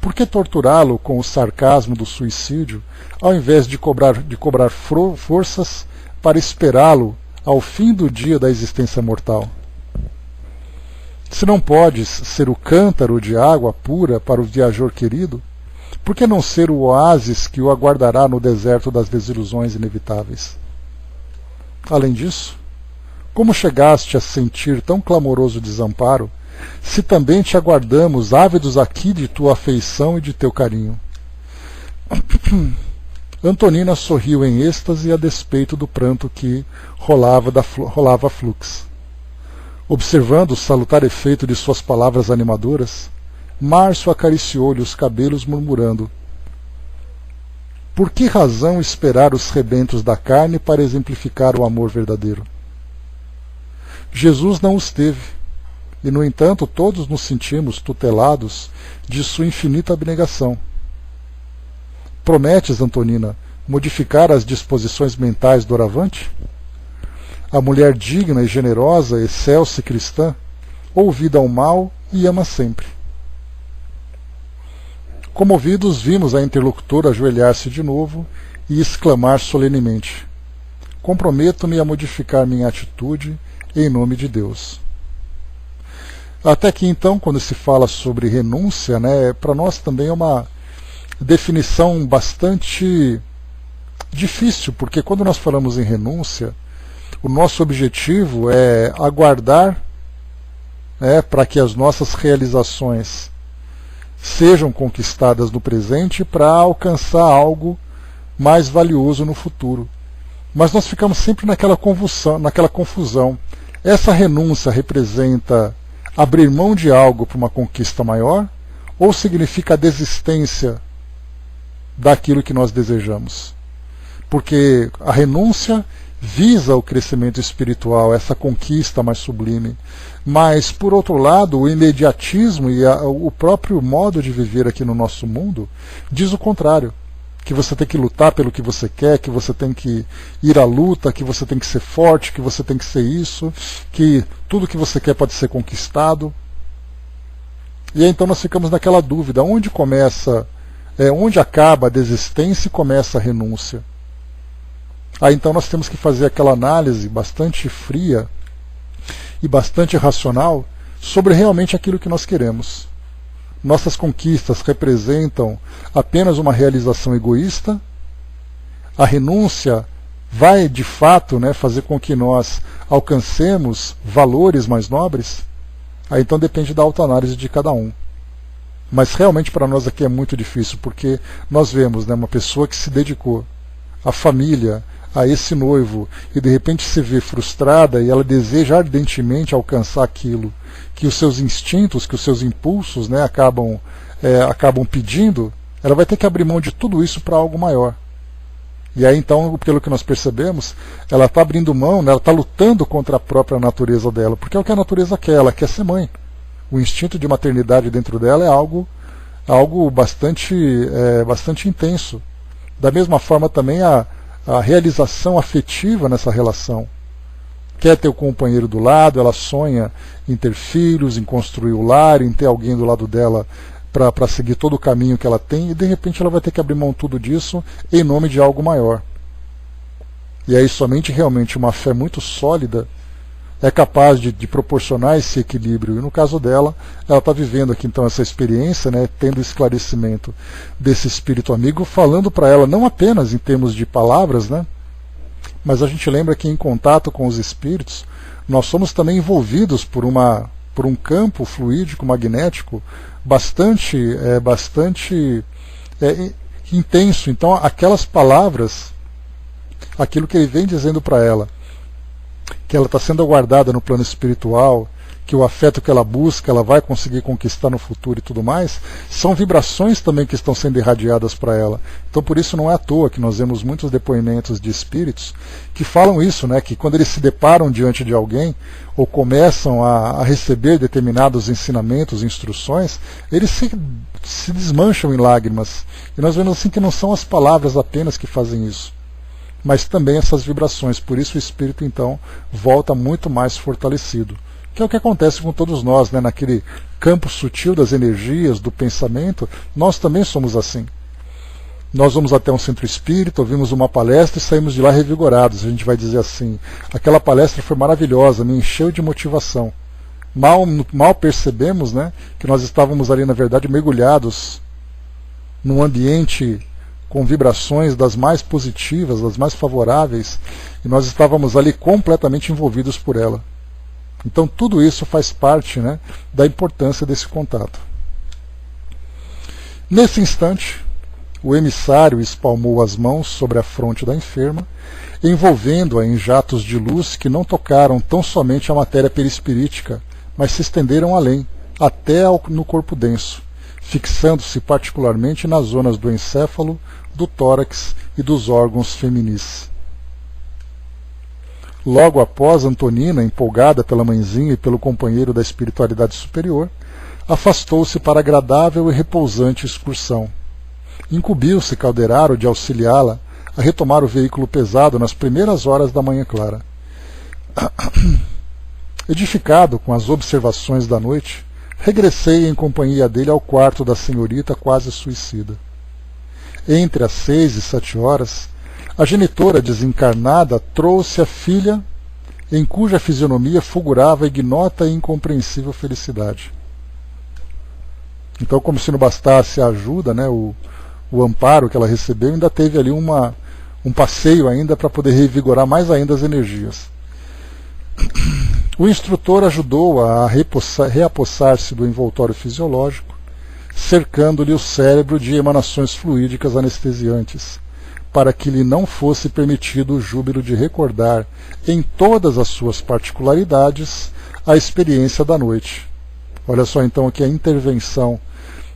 por que torturá-lo com o sarcasmo do suicídio, ao invés de cobrar forças para esperá-lo ao fim do dia da existência mortal? Se não podes ser o cântaro de água pura para o viajor querido, por que não ser o oásis que o aguardará no deserto das desilusões inevitáveis? Além disso, como chegaste a sentir tão clamoroso desamparo, se também te aguardamos ávidos aqui de tua afeição e de teu carinho? Antonina sorriu em êxtase a despeito do pranto que rolava a fluxo. Observando o salutar efeito de suas palavras animadoras, Márcio acariciou-lhe os cabelos, murmurando: por que razão esperar os rebentos da carne para exemplificar o amor verdadeiro? Jesus não os teve. E, no entanto, todos nos sentimos tutelados de sua infinita abnegação. Prometes, Antonina, modificar as disposições mentais doravante? A mulher digna e generosa, excelsa e cristã, ouvida ao mal e ama sempre. Comovidos, vimos a interlocutora ajoelhar-se de novo e exclamar solenemente: comprometo-me a modificar minha atitude em nome de Deus. Até que então, quando se fala sobre renúncia, né, para nós também é uma definição bastante difícil, porque quando nós falamos em renúncia, o nosso objetivo é aguardar, né, para que as nossas realizações sejam conquistadas no presente para alcançar algo mais valioso no futuro. Mas nós ficamos sempre naquela confusão. Essa renúncia representa abrir mão de algo para uma conquista maior, ou significa a desistência daquilo que nós desejamos? Porque a renúncia visa o crescimento espiritual, essa conquista mais sublime. Mas, por outro lado, o imediatismo e o próprio modo de viver aqui no nosso mundo diz o contrário. Que você tem que lutar pelo que você quer, que você tem que ir à luta, que você tem que ser forte, que você tem que ser isso, que tudo que você quer pode ser conquistado. E aí, então nós ficamos naquela dúvida, onde onde acaba a desistência e começa a renúncia? Aí então nós temos que fazer aquela análise bastante fria e bastante racional sobre realmente aquilo que nós queremos. Nossas conquistas representam apenas uma realização egoísta? A renúncia vai de fato, fazer com que nós alcancemos valores mais nobres? Aí então depende da autoanálise de cada um. Mas realmente para nós aqui é muito difícil, porque nós vemos uma pessoa que se dedicou à família, a esse noivo, e de repente se vê frustrada e ela deseja ardentemente alcançar aquilo que os seus instintos, que os seus impulsos acabam pedindo, ela vai ter que abrir mão de tudo isso para algo maior. E aí então, pelo que nós percebemos, ela está abrindo mão, ela está lutando contra a própria natureza dela, porque é o que a natureza quer, ela quer ser mãe. O instinto de maternidade dentro dela é algo bastante intenso. Da mesma forma também a realização afetiva nessa relação. Quer ter o companheiro do lado, ela sonha em ter filhos, em construir o lar, em ter alguém do lado dela para seguir todo o caminho que ela tem, e de repente ela vai ter que abrir mão tudo disso em nome de algo maior. E aí somente realmente uma fé muito sólida é capaz de proporcionar esse equilíbrio. E no caso dela, ela está vivendo aqui então essa experiência, tendo esclarecimento desse espírito amigo, falando para ela não apenas em termos de palavras, mas a gente lembra que em contato com os espíritos, nós somos também envolvidos por um campo fluídico, magnético, bastante intenso. Então aquelas palavras, aquilo que ele vem dizendo para ela, que ela está sendo aguardada no plano espiritual, que o afeto que ela busca, ela vai conseguir conquistar no futuro e tudo mais, são vibrações também que estão sendo irradiadas para ela. Então por isso não é à toa que nós vemos muitos depoimentos de espíritos que falam isso, que quando eles se deparam diante de alguém, ou começam a receber determinados ensinamentos, instruções, eles se desmancham em lágrimas. E nós vemos assim que não são as palavras apenas que fazem isso, mas também essas vibrações. Por isso o espírito então volta muito mais fortalecido, que é o que acontece com todos nós, naquele campo sutil das energias, do pensamento. Nós também somos assim. Nós vamos até um centro espírita, ouvimos uma palestra e saímos de lá revigorados. A gente vai dizer assim, aquela palestra foi maravilhosa, me encheu de motivação. Mal percebemos que nós estávamos ali na verdade mergulhados num ambiente com vibrações das mais positivas, das mais favoráveis, e nós estávamos ali completamente envolvidos por ela. Então tudo isso faz parte da importância desse contato. Nesse instante, o emissário espalmou as mãos sobre a fronte da enferma, envolvendo-a em jatos de luz que não tocaram tão somente a matéria perispirítica, mas se estenderam além, até no corpo denso, fixando-se particularmente nas zonas do encéfalo, do tórax e dos órgãos feminis. Logo após, Antonina, empolgada pela mãezinha e pelo companheiro da espiritualidade superior, afastou-se para agradável e repousante excursão. Incumbiu-se Calderaro de auxiliá-la a retomar o veículo pesado nas primeiras horas da manhã clara. Edificado com as observações da noite, regressei em companhia dele ao quarto da senhorita quase suicida. Entre as 6 e 7 horas, a genitora desencarnada trouxe a filha, em cuja fisionomia fulgurava ignota e incompreensível felicidade. Então, como se não bastasse a ajuda, o amparo que ela recebeu, ainda teve ali um passeio ainda para poder revigorar mais ainda as energias. O instrutor ajudou-a a reapossar-se do envoltório fisiológico, cercando-lhe o cérebro de emanações fluídicas anestesiantes, para que lhe não fosse permitido o júbilo de recordar, em todas as suas particularidades, a experiência da noite. Olha só então aqui a intervenção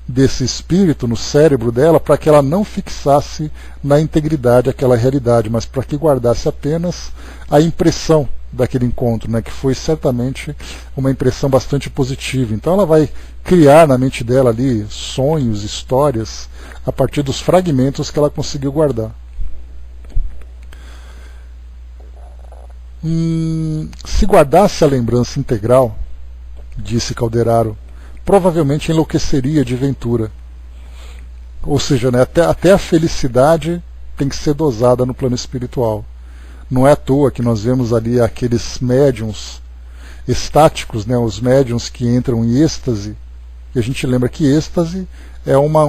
desse espírito no cérebro dela para que ela não fixasse na integridade aquela realidade, mas para que guardasse apenas a impressão daquele encontro, né, que foi certamente uma impressão bastante positiva. Então ela vai criar na mente dela ali sonhos, histórias, a partir dos fragmentos que ela conseguiu guardar. Se guardasse a lembrança integral, disse Calderaro, provavelmente enlouqueceria de ventura. Ou seja, né, até a felicidade tem que ser dosada no plano espiritual. Não é à toa que nós vemos ali aqueles médiuns estáticos, né, os médiuns que entram em êxtase, e a gente lembra que êxtase é uma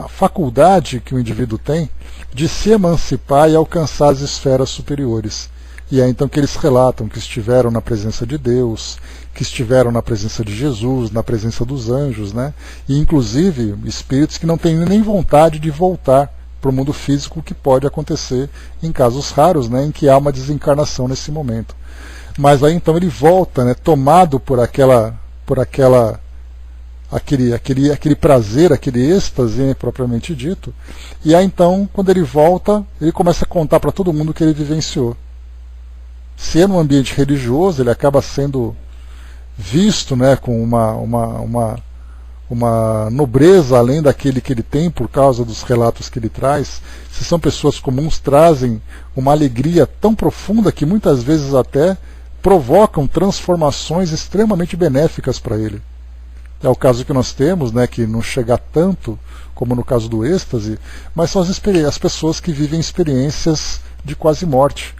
faculdade que o indivíduo tem de se emancipar e alcançar as esferas superiores. E é então que eles relatam que estiveram na presença de Deus, que estiveram na presença de Jesus, na presença dos anjos, né? E inclusive espíritos que não têm nem vontade de voltar para o mundo físico, que pode acontecer em casos raros, né, em que há uma desencarnação nesse momento. Mas aí então ele volta, né, tomado por aquele prazer, aquele êxtase propriamente dito, e aí então, quando ele volta, ele começa a contar para todo mundo o que ele vivenciou. Se é num ambiente religioso, ele acaba sendo visto, né, com uma nobreza além daquele que ele tem por causa dos relatos que ele traz. Se são pessoas comuns, trazem uma alegria tão profunda que muitas vezes até provocam transformações extremamente benéficas para ele. É o caso que nós temos, né, que não chega tanto como no caso do êxtase, mas são as pessoas que vivem experiências de quase morte.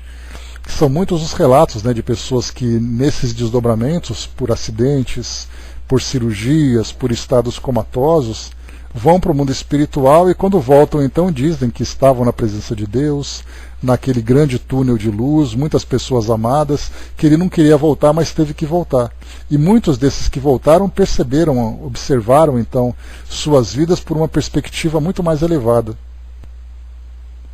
São muitos os relatos, né, de pessoas que nesses desdobramentos, por acidentes, por cirurgias, por estados comatosos, vão para o mundo espiritual e quando voltam então dizem que estavam na presença de Deus, naquele grande túnel de luz, muitas pessoas amadas, que ele não queria voltar, mas teve que voltar. E muitos desses que voltaram perceberam, observaram então suas vidas por uma perspectiva muito mais elevada.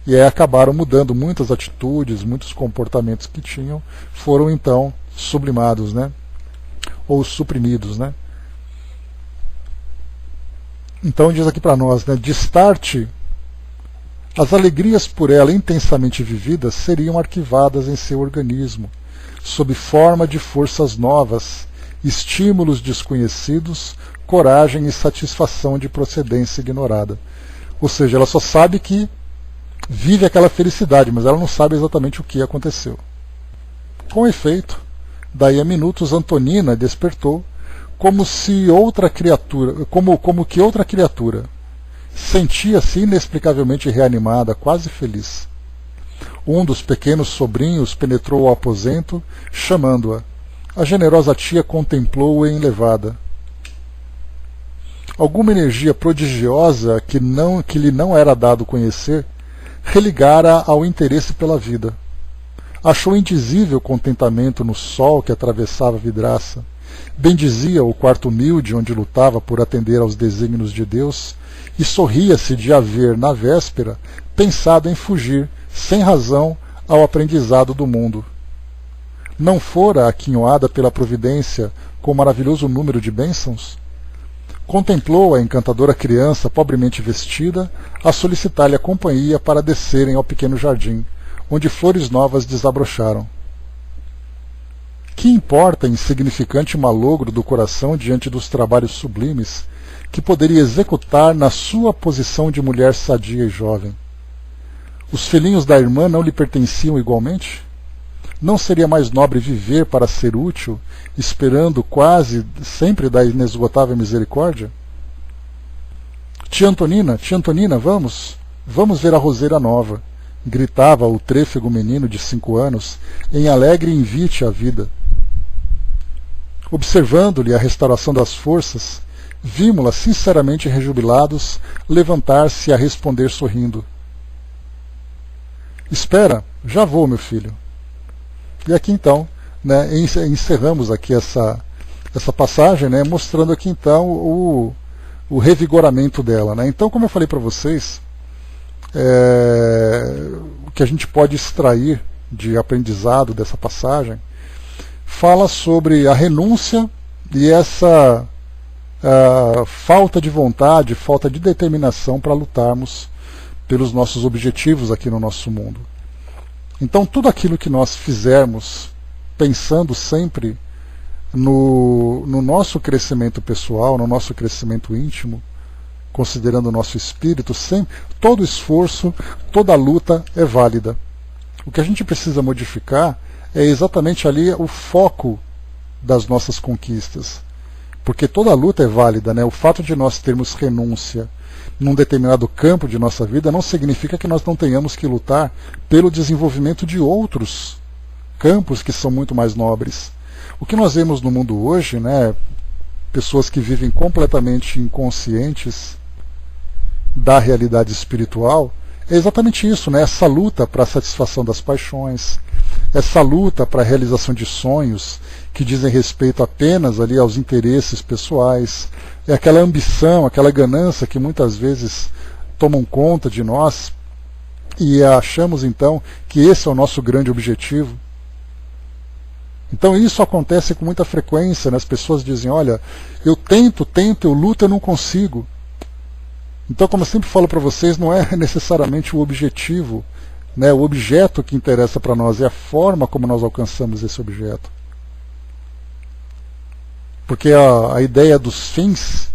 E aí acabaram mudando muitas atitudes, muitos comportamentos que tinham, foram então sublimados, né? Ou suprimidos, né? Então diz aqui para nós, né, de start, as alegrias por ela intensamente vividas seriam arquivadas em seu organismo, sob forma de forças novas, estímulos desconhecidos, coragem e satisfação de procedência ignorada. Ou seja, ela só sabe que vive aquela felicidade, mas ela não sabe exatamente o que aconteceu. Com efeito, daí a minutos Antonina despertou, como que outra criatura, sentia-se inexplicavelmente reanimada, quase feliz. Um dos pequenos sobrinhos penetrou o aposento, chamando-a. A generosa tia contemplou-a enlevada. Alguma energia prodigiosa que lhe não era dado conhecer, religara ao interesse pela vida. Achou indizível contentamento no sol que atravessava a vidraça. Bendizia o quarto humilde onde lutava por atender aos desígnios de Deus e sorria-se de haver, na véspera, pensado em fugir, sem razão, ao aprendizado do mundo. Não fora aquinhoada pela providência com maravilhoso número de bênçãos? Contemplou a encantadora criança pobremente vestida a solicitar-lhe a companhia para descerem ao pequeno jardim, onde flores novas desabrocharam. Que importa insignificante malogro do coração diante dos trabalhos sublimes que poderia executar na sua posição de mulher sadia e jovem? Os filhinhos da irmã não lhe pertenciam igualmente? Não seria mais nobre viver para ser útil, esperando quase sempre da inesgotável misericórdia? Tia Antonina, vamos ver a roseira nova, gritava o trêfego menino de 5 anos, em alegre invite à vida. Observando-lhe a restauração das forças, vimo-la sinceramente rejubilados levantar-se a responder sorrindo. Espera, já vou, meu filho. E aqui então, né, encerramos aqui essa passagem, né, mostrando aqui então o revigoramento dela, né? Então, como eu falei para vocês, o que a gente pode extrair de aprendizado dessa passagem fala sobre a renúncia e essa falta de vontade, falta de determinação para lutarmos pelos nossos objetivos aqui no nosso mundo. Então tudo aquilo que nós fizermos pensando sempre no nosso crescimento pessoal, no nosso crescimento íntimo, considerando o nosso espírito, sempre, todo esforço, toda luta é válida. O que a gente precisa modificar é exatamente ali o foco das nossas conquistas. Porque toda luta é válida, né? O fato de nós termos renúncia num determinado campo de nossa vida não significa que nós não tenhamos que lutar pelo desenvolvimento de outros campos que são muito mais nobres. O que nós vemos no mundo hoje, né? Pessoas que vivem completamente inconscientes da realidade espiritual, é exatamente isso, né? Essa luta para a satisfação das paixões, essa luta para a realização de sonhos que dizem respeito apenas ali aos interesses pessoais, é aquela ambição, aquela ganância que muitas vezes tomam conta de nós e achamos então que esse é o nosso grande objetivo. Então isso acontece com muita frequência, né? As pessoas dizem, olha, eu tento, eu luto, eu não consigo. Então, como eu sempre falo para vocês, não é necessariamente o objetivo, né? O objeto que interessa para nós, é a forma como nós alcançamos esse objeto. Porque a ideia dos fins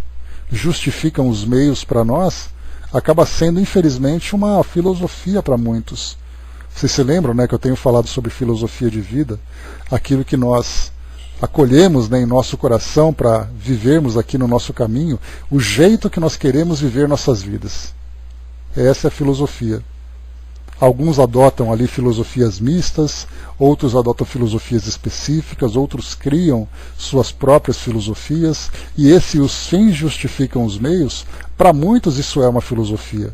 justificam os meios para nós, acaba sendo, infelizmente, uma filosofia para muitos. Vocês se lembram, né, que eu tenho falado sobre filosofia de vida, aquilo que nós acolhemos, né, em nosso coração para vivermos aqui no nosso caminho, o jeito que nós queremos viver nossas vidas. Essa é a filosofia. Alguns adotam ali filosofias mistas, outros adotam filosofias específicas, outros criam suas próprias filosofias, e os fins justificam os meios. Para muitos isso é uma filosofia.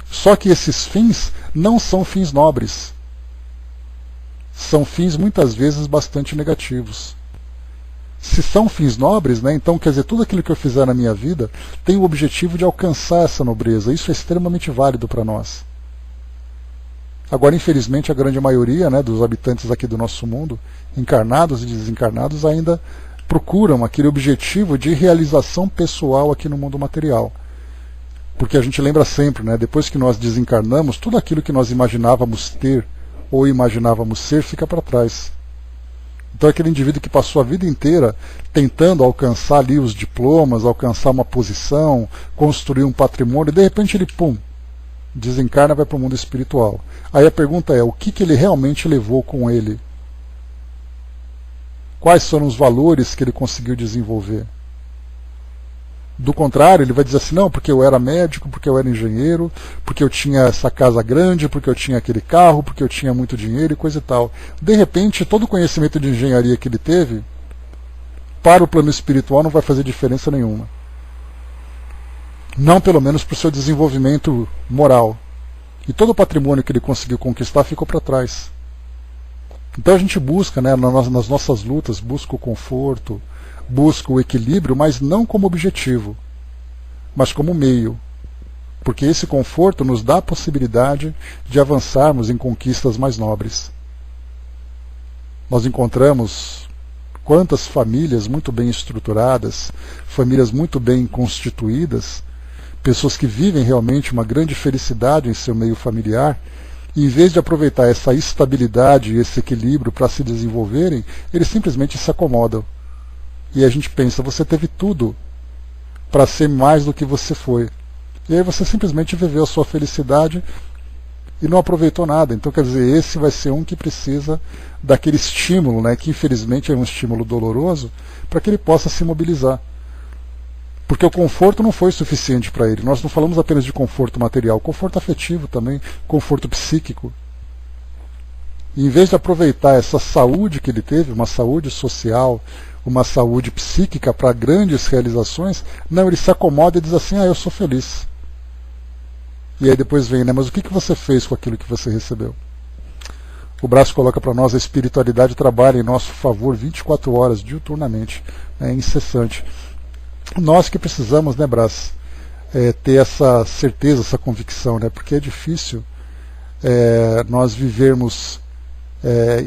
Só que esses fins não são fins nobres. São fins muitas vezes bastante negativos. Se são fins nobres, né, então quer dizer, tudo aquilo que eu fizer na minha vida tem o objetivo de alcançar essa nobreza. Isso é extremamente válido para nós. Agora, infelizmente, a grande maioria, né, dos habitantes aqui do nosso mundo, encarnados e desencarnados, ainda procuram aquele objetivo de realização pessoal aqui no mundo material. Porque a gente lembra sempre, né, depois que nós desencarnamos, tudo aquilo que nós imaginávamos ter ou imaginávamos ser fica para trás. Então aquele indivíduo que passou a vida inteira tentando alcançar ali os diplomas, alcançar uma posição, construir um patrimônio, e de repente ele, pum, desencarna e vai para o mundo espiritual. Aí a pergunta é, o que ele realmente levou com ele? Quais foram os valores que ele conseguiu desenvolver? Do contrário, ele vai dizer assim, não, porque eu era médico, porque eu era engenheiro, porque eu tinha essa casa grande, porque eu tinha aquele carro, porque eu tinha muito dinheiro e coisa e tal. De repente, todo o conhecimento de engenharia que ele teve, para o plano espiritual não vai fazer diferença nenhuma. Não pelo menos para o seu desenvolvimento moral. E todo o patrimônio que ele conseguiu conquistar ficou para trás. Então a gente busca, né, nas nossas lutas, busca o conforto, busca o equilíbrio, mas não como objetivo, mas como meio. Porque esse conforto nos dá a possibilidade de avançarmos em conquistas mais nobres. Nós encontramos quantas famílias muito bem estruturadas, famílias muito bem constituídas, pessoas que vivem realmente uma grande felicidade em seu meio familiar, e em vez de aproveitar essa estabilidade e esse equilíbrio para se desenvolverem, eles simplesmente se acomodam. E a gente pensa, você teve tudo para ser mais do que você foi. E aí você simplesmente viveu a sua felicidade e não aproveitou nada. Então, quer dizer, esse vai ser um que precisa daquele estímulo, né, que infelizmente é um estímulo doloroso, para que ele possa se mobilizar. Porque o conforto não foi suficiente para ele. Nós não falamos apenas de conforto material, conforto afetivo também, conforto psíquico. E em vez de aproveitar essa saúde que ele teve, uma saúde social, uma saúde psíquica para grandes realizações, não, ele se acomoda e diz assim, eu sou feliz. E aí depois vem, né, mas o que você fez com aquilo que você recebeu? O Brás coloca para nós, a espiritualidade trabalha em nosso favor 24 horas, diuturnamente, é incessante. Nós que precisamos, né, Brás, ter essa certeza, essa convicção, né, porque é difícil nós vivermos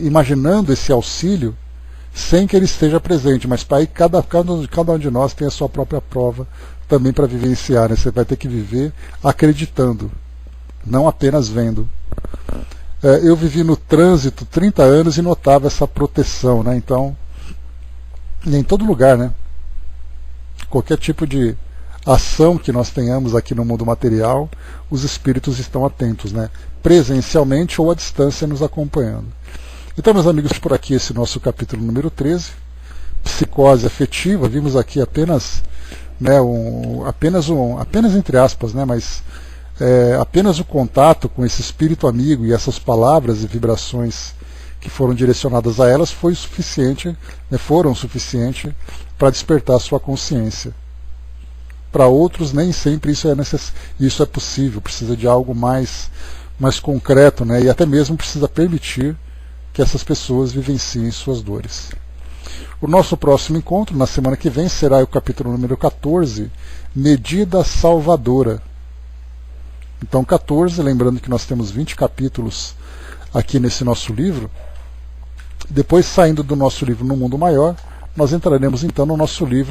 imaginando esse auxílio sem que ele esteja presente, mas para aí cada um de nós tem a sua própria prova também para vivenciar, né? Você vai ter que viver acreditando, não apenas vendo. Eu vivi no trânsito 30 anos e notava essa proteção, né? Então, em todo lugar, né? Qualquer tipo de ação que nós tenhamos aqui no mundo material, os espíritos estão atentos, né? Presencialmente ou à distância nos acompanhando. Então, meus amigos, por aqui esse nosso capítulo número 13, psicose afetiva. Vimos aqui apenas, né, apenas entre aspas, né, mas apenas o contato com esse espírito amigo e essas palavras e vibrações que foram direcionadas a elas foram suficiente para despertar a sua consciência. Para outros, nem sempre isso é possível, precisa de algo mais concreto, né, e até mesmo precisa permitir que essas pessoas vivenciem suas dores. O nosso próximo encontro, na semana que vem, será o capítulo número 14, Medida Salvadora. Então, 14, lembrando que nós temos 20 capítulos aqui nesse nosso livro. Depois, saindo do nosso livro No Mundo Maior, nós entraremos então no nosso livro